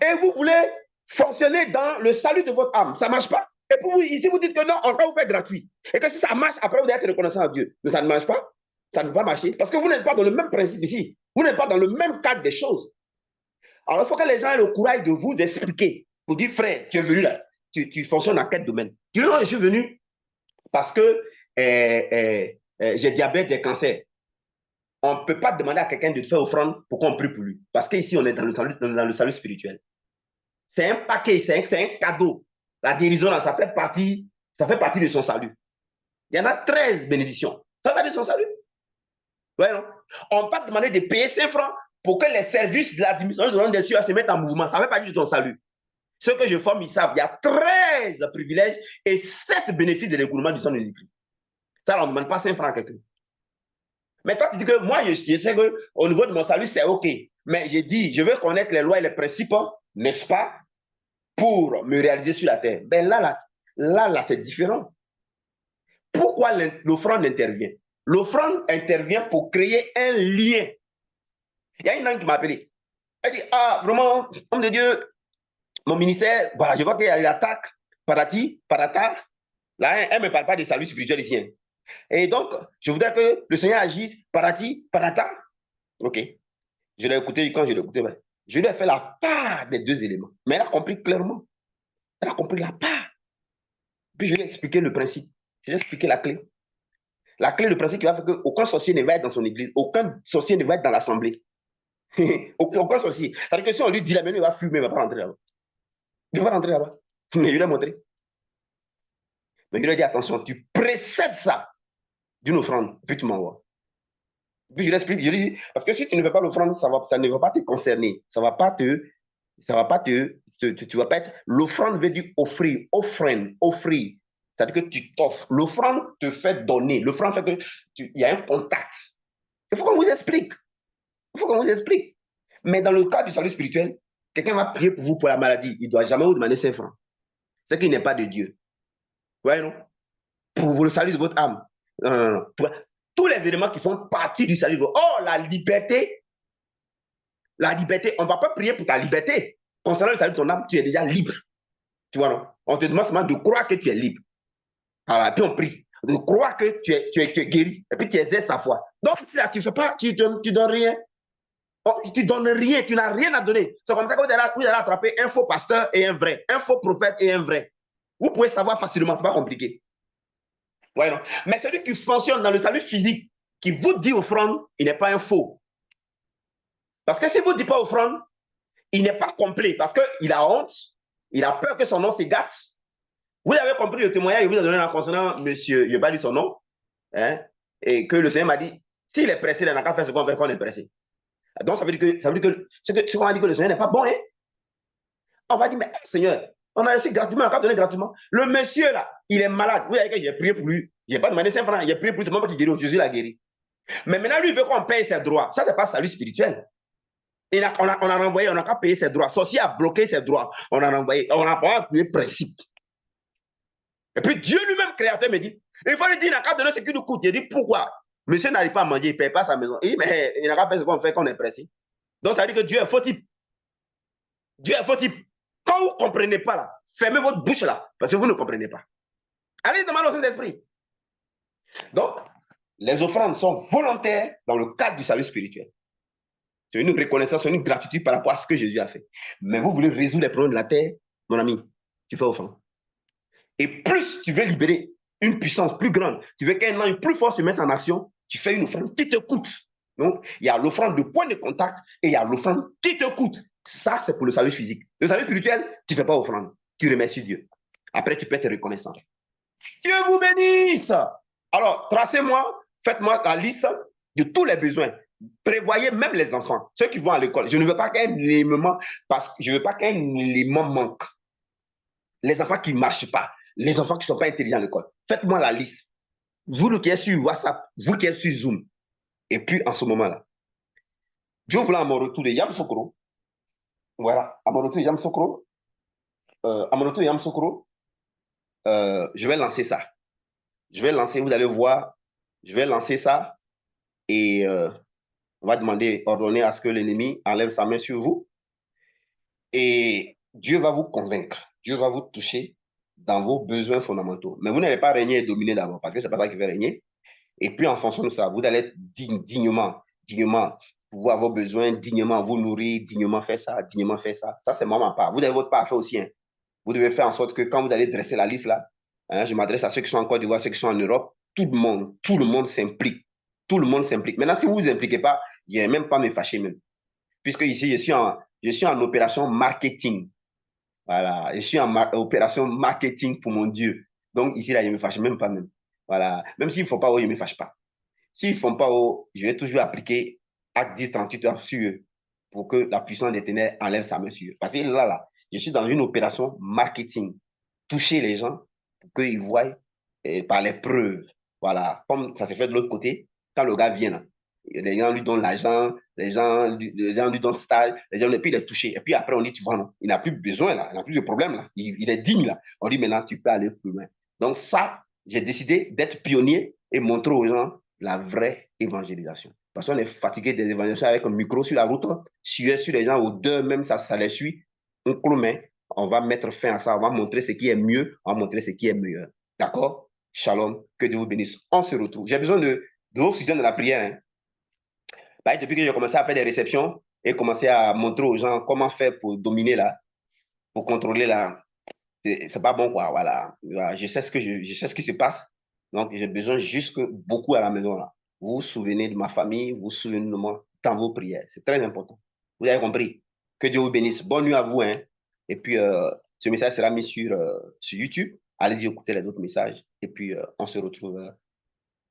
A: et vous voulez fonctionner dans le salut de votre âme. Ça ne marche pas. Et pour vous, ici, vous dites que non, on va vous faire gratuit. Et que si ça marche, après, vous allez être reconnaissant à Dieu. Mais ça ne marche pas. Ça ne va pas marcher. Parce que vous n'êtes pas dans le même principe ici. Vous n'êtes pas dans le même cadre des choses. Alors, il faut que les gens aient le courage de vous expliquer. Pour dire, frère, tu es venu là. Tu fonctionnes dans quel domaine? Tu dis, non, je suis venu parce que j'ai diabète et cancer. On ne peut pas demander à quelqu'un de faire offrande pour qu'on prie pour lui. Parce qu'ici, on est dans le salut spirituel. C'est un paquet, c'est un cadeau. La guérison, là, ça fait partie de son salut. Il y en a 13 bénédictions. Ça va de son salut. Ouais, non? On peut te demander de payer 5 francs pour que les services de l'administration des cieux se mettent en mouvement. Ça ne fait pas du ton salut. Ceux que je forme, ils savent, il y a 13 privilèges et 7 bénéfices de l'écoulement du sang de Jésus-Christ. Ça, on ne demande pas 5 francs à quelqu'un. Mais toi, tu dis que moi, je sais qu'au niveau de mon salut, c'est OK. Mais j'ai dit, je veux connaître les lois et les principes, n'est-ce pas, pour me réaliser sur la terre. Ben là, c'est différent. Pourquoi l'offrande intervient? L'offrande intervient pour créer un lien. Il y a une dame qui m'a appelé. Elle dit, ah, vraiment, homme de Dieu, mon ministère, voilà, je vois qu'il y a l'attaque, parati, parata. Là, elle ne me parle pas des saluts spirituels ici. Hein. Et donc, je voudrais que le Seigneur agisse, parati, parata. OK. Je l'ai écouté, quand je l'ai écouté, ben, je lui ai fait la part des deux éléments. Mais elle a compris clairement. Elle a compris la part. Puis je lui ai expliqué le principe. Je lui ai expliqué la clé. La clé, le principe qui va faire qu'aucun sorcier ne va être dans son église, aucun sorcier ne va être dans l'assemblée. aucun sorcier. C'est-à-dire que si on lui dit la même, il va fumer, il ne va pas rentrer là-bas. Il ne va pas rentrer là-bas. Mais je lui ai montré. Mais je lui ai dit, attention, tu précèdes ça d'une offrande, puis tu m'envoies. Puis je l'explique, je lui dis, parce que si tu ne fais pas l'offrande, ça ne va pas te concerner. Ça ne va pas te. Tu vas pas être. L'offrande veut dire offrir, offrir. C'est-à-dire que tu t'offres. L'offrande te fait donner. L'offrande fait que il y a un contact. Il faut qu'on vous explique. Il faut qu'on vous explique. Mais dans le cas du salut spirituel, quelqu'un va prier pour vous pour la maladie. Il ne doit jamais vous demander 5 francs. C'est qu'il n'est pas de Dieu. Ouais, non? Pour le salut de votre âme. Non, non, non. Pour tous les éléments qui font partie du salut de votre âme. Oh, la liberté. La liberté. On ne va pas prier pour ta liberté. Concernant le salut de ton âme, tu es déjà libre. Tu vois, non? On te demande seulement de croire que tu es libre. Alors, puis on prie. De croire que tu es guéri. Et puis tu exerces ta foi. Donc, là, tu ne fais pas, tu donnes rien. Tu ne donnes rien, tu n'as rien à donner. C'est comme ça que vous allez attraper un faux pasteur et un vrai, un faux prophète et un vrai. Vous pouvez savoir facilement, ce n'est pas compliqué. Ouais, non. Mais celui qui fonctionne dans le salut physique, qui vous dit offrande, il n'est pas un faux. Parce que si vous ne dites pas offrande, il n'est pas complet parce qu'il a honte, il a peur que son nom se gâte. Vous avez compris le témoignage que je vous ai donné en concernant monsieur, je n'ai pas dit son nom, hein, et que le Seigneur m'a dit, s'il est pressé, il n'a qu'à faire ce qu'on fait quand on est pressé. Donc, ça veut dire que ce qu'on a dit que le Seigneur n'est pas bon, hein? On va dire, mais Seigneur, on a reçu gratuitement, on a donné gratuitement. Le monsieur là, il est malade. Vous savez que j'ai prié pour lui. Je n'ai pas demandé 5 francs, j'ai prié pour lui, c'est moi qui guéris, Jésus l'a guéri. Mais maintenant, lui, il veut qu'on paye ses droits. Ça, ce n'est pas salut spirituel. On a renvoyé, on n'a qu'à payer ses droits. Sorcier a bloqué ses droits. On a renvoyé, on n'a pas appuyé principe. Et puis Dieu lui-même, créateur, me dit, il faut lui dire, il n'a qu'à donner ce qui nous coûte. Il dit, pourquoi? Monsieur n'arrive pas à manger, il ne paye pas sa maison. Il dit, mais il n'a qu'à faire ce qu'on fait quand on est pressé. Donc, ça veut dire que Dieu est faux type. Dieu est faux type. Quand vous ne comprenez pas là, fermez votre bouche là, parce que vous ne comprenez pas. Allez demander au Saint-Esprit. Donc, les offrandes sont volontaires dans le cadre du salut spirituel. C'est une reconnaissance, c'est une gratitude par rapport à ce que Jésus a fait. Mais vous voulez résoudre les problèmes de la terre, mon ami, tu fais offrande. Et plus tu veux libérer une puissance plus grande, tu veux qu'un ange plus fort se mette en action, tu fais une offrande qui te coûte. Donc, il y a l'offrande de point de contact et il y a l'offrande qui te coûte. Ça, c'est pour le salut physique. Le salut spirituel, tu ne fais pas offrande. Tu remercies Dieu. Après, tu peux être reconnaissant. Dieu vous bénisse. Alors, tracez-moi, faites-moi la liste de tous les besoins. Prévoyez même les enfants, ceux qui vont à l'école. Je ne veux pas qu'un élément, parce que je ne veux pas qu'un élément manque. Les enfants qui ne marchent pas, les enfants qui ne sont pas intelligents à l'école. Faites-moi la liste. Vous qui êtes sur WhatsApp, vous qui êtes sur Zoom. Et puis, en ce moment-là, Dieu voulant à mon retour de Yamsoukro, voilà, à mon retour de Yamsoukro, je vais lancer ça. Je vais lancer, vous allez voir, je vais lancer ça et on va demander, ordonner à ce que l'ennemi enlève sa main sur vous. Et Dieu va vous convaincre, Dieu va vous toucher dans vos besoins fondamentaux. Mais vous n'allez pas régner et dominer d'abord, parce que ce n'est pas ça qui va régner. Et puis, en fonction de ça, vous allez être dignement pouvoir vos besoins, dignement vous nourrir, dignement faire ça, dignement faire ça. Ça, c'est moi ma part. Vous avez votre part à faire aussi. Hein. Vous devez faire en sorte que quand vous allez dresser la liste là, hein, je m'adresse à ceux qui sont en Côte d'Ivoire, ceux qui sont en Europe, tout le monde s'implique. Tout le monde s'implique. Maintenant, si vous ne vous impliquez pas, je n'ai même pas me fâcher même. Puisque ici, je suis en opération marketing. Voilà, je suis en opération marketing pour mon Dieu. Donc ici, là, je ne me fâche même pas même. Voilà, même s'ils ne font pas haut, je ne me fâche pas. S'ils ne font pas haut, je vais toujours appliquer acte 10, 38 heures sur eux pour que la puissance des ténèbres enlève sa main sur eux. Parce que là, je suis dans une opération marketing. Toucher les gens pour qu'ils voient par les preuves. Voilà, comme ça s'est fait de l'autre côté, quand le gars vient là, les gens lui donnent l'argent, les gens lui donnent stage, les gens, et puis il est touché. Et puis après, on dit, tu vois, non, il n'a plus besoin là, il n'a plus de problème là, il est digne là. On dit, maintenant, tu peux aller plus loin. Donc ça, j'ai décidé d'être pionnier et montrer aux gens la vraie évangélisation. Parce qu'on est fatigué des évangélisations avec un micro sur la route, suer sur les gens, odeur même, ça les suit. On clomet, on va mettre fin à ça, on va montrer ce qui est mieux, on va montrer ce qui est meilleur. D'accord? Shalom, que Dieu vous bénisse. On se retrouve. J'ai besoin de vos soutiens de la prière. Hein. Bah, depuis que j'ai commencé à faire des réceptions et commencé à montrer aux gens comment faire pour dominer là, pour contrôler là, c'est pas bon quoi. Voilà. Je sais je sais ce qui se passe. Donc j'ai besoin juste que beaucoup à la maison là. Vous vous souvenez de ma famille, vous vous souvenez de moi dans vos prières. C'est très important. Vous avez compris? Que Dieu vous bénisse. Bonne nuit à vous. Hein. Et puis ce message sera mis sur YouTube. Allez-y écouter les autres messages. Et puis on se retrouve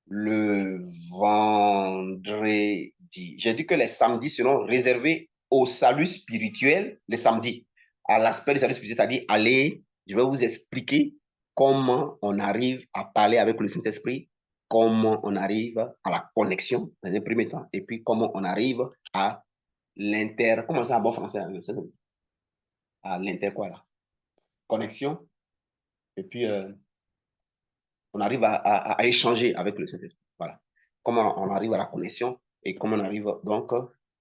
A: le vendredi. J'ai dit que les samedis seront réservés au salut spirituel, les samedis, à l'aspect du salut spirituel, c'est-à-dire, allez, je vais vous expliquer comment on arrive à parler avec le Saint-Esprit, comment on arrive à la connexion dans un premier temps, et puis comment on arrive à comment ça en bon français, à l'inter quoi là, connexion, et puis on arrive à échanger avec le Saint-Esprit. Voilà. Comment on arrive à la connexion et comment on arrive donc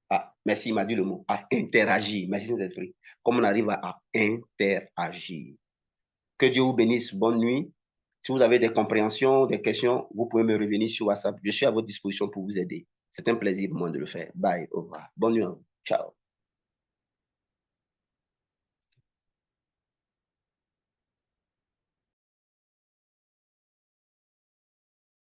A: à, merci, il m'a dit le mot, à interagir. Merci Saint-Esprit. Comment on arrive à interagir. Que Dieu vous bénisse. Bonne nuit. Si vous avez des compréhensions, des questions, vous pouvez me revenir sur WhatsApp. Je suis à votre disposition pour vous aider. C'est un plaisir pour moi de le faire. Bye. Au revoir. Bonne nuit à vous. Ciao.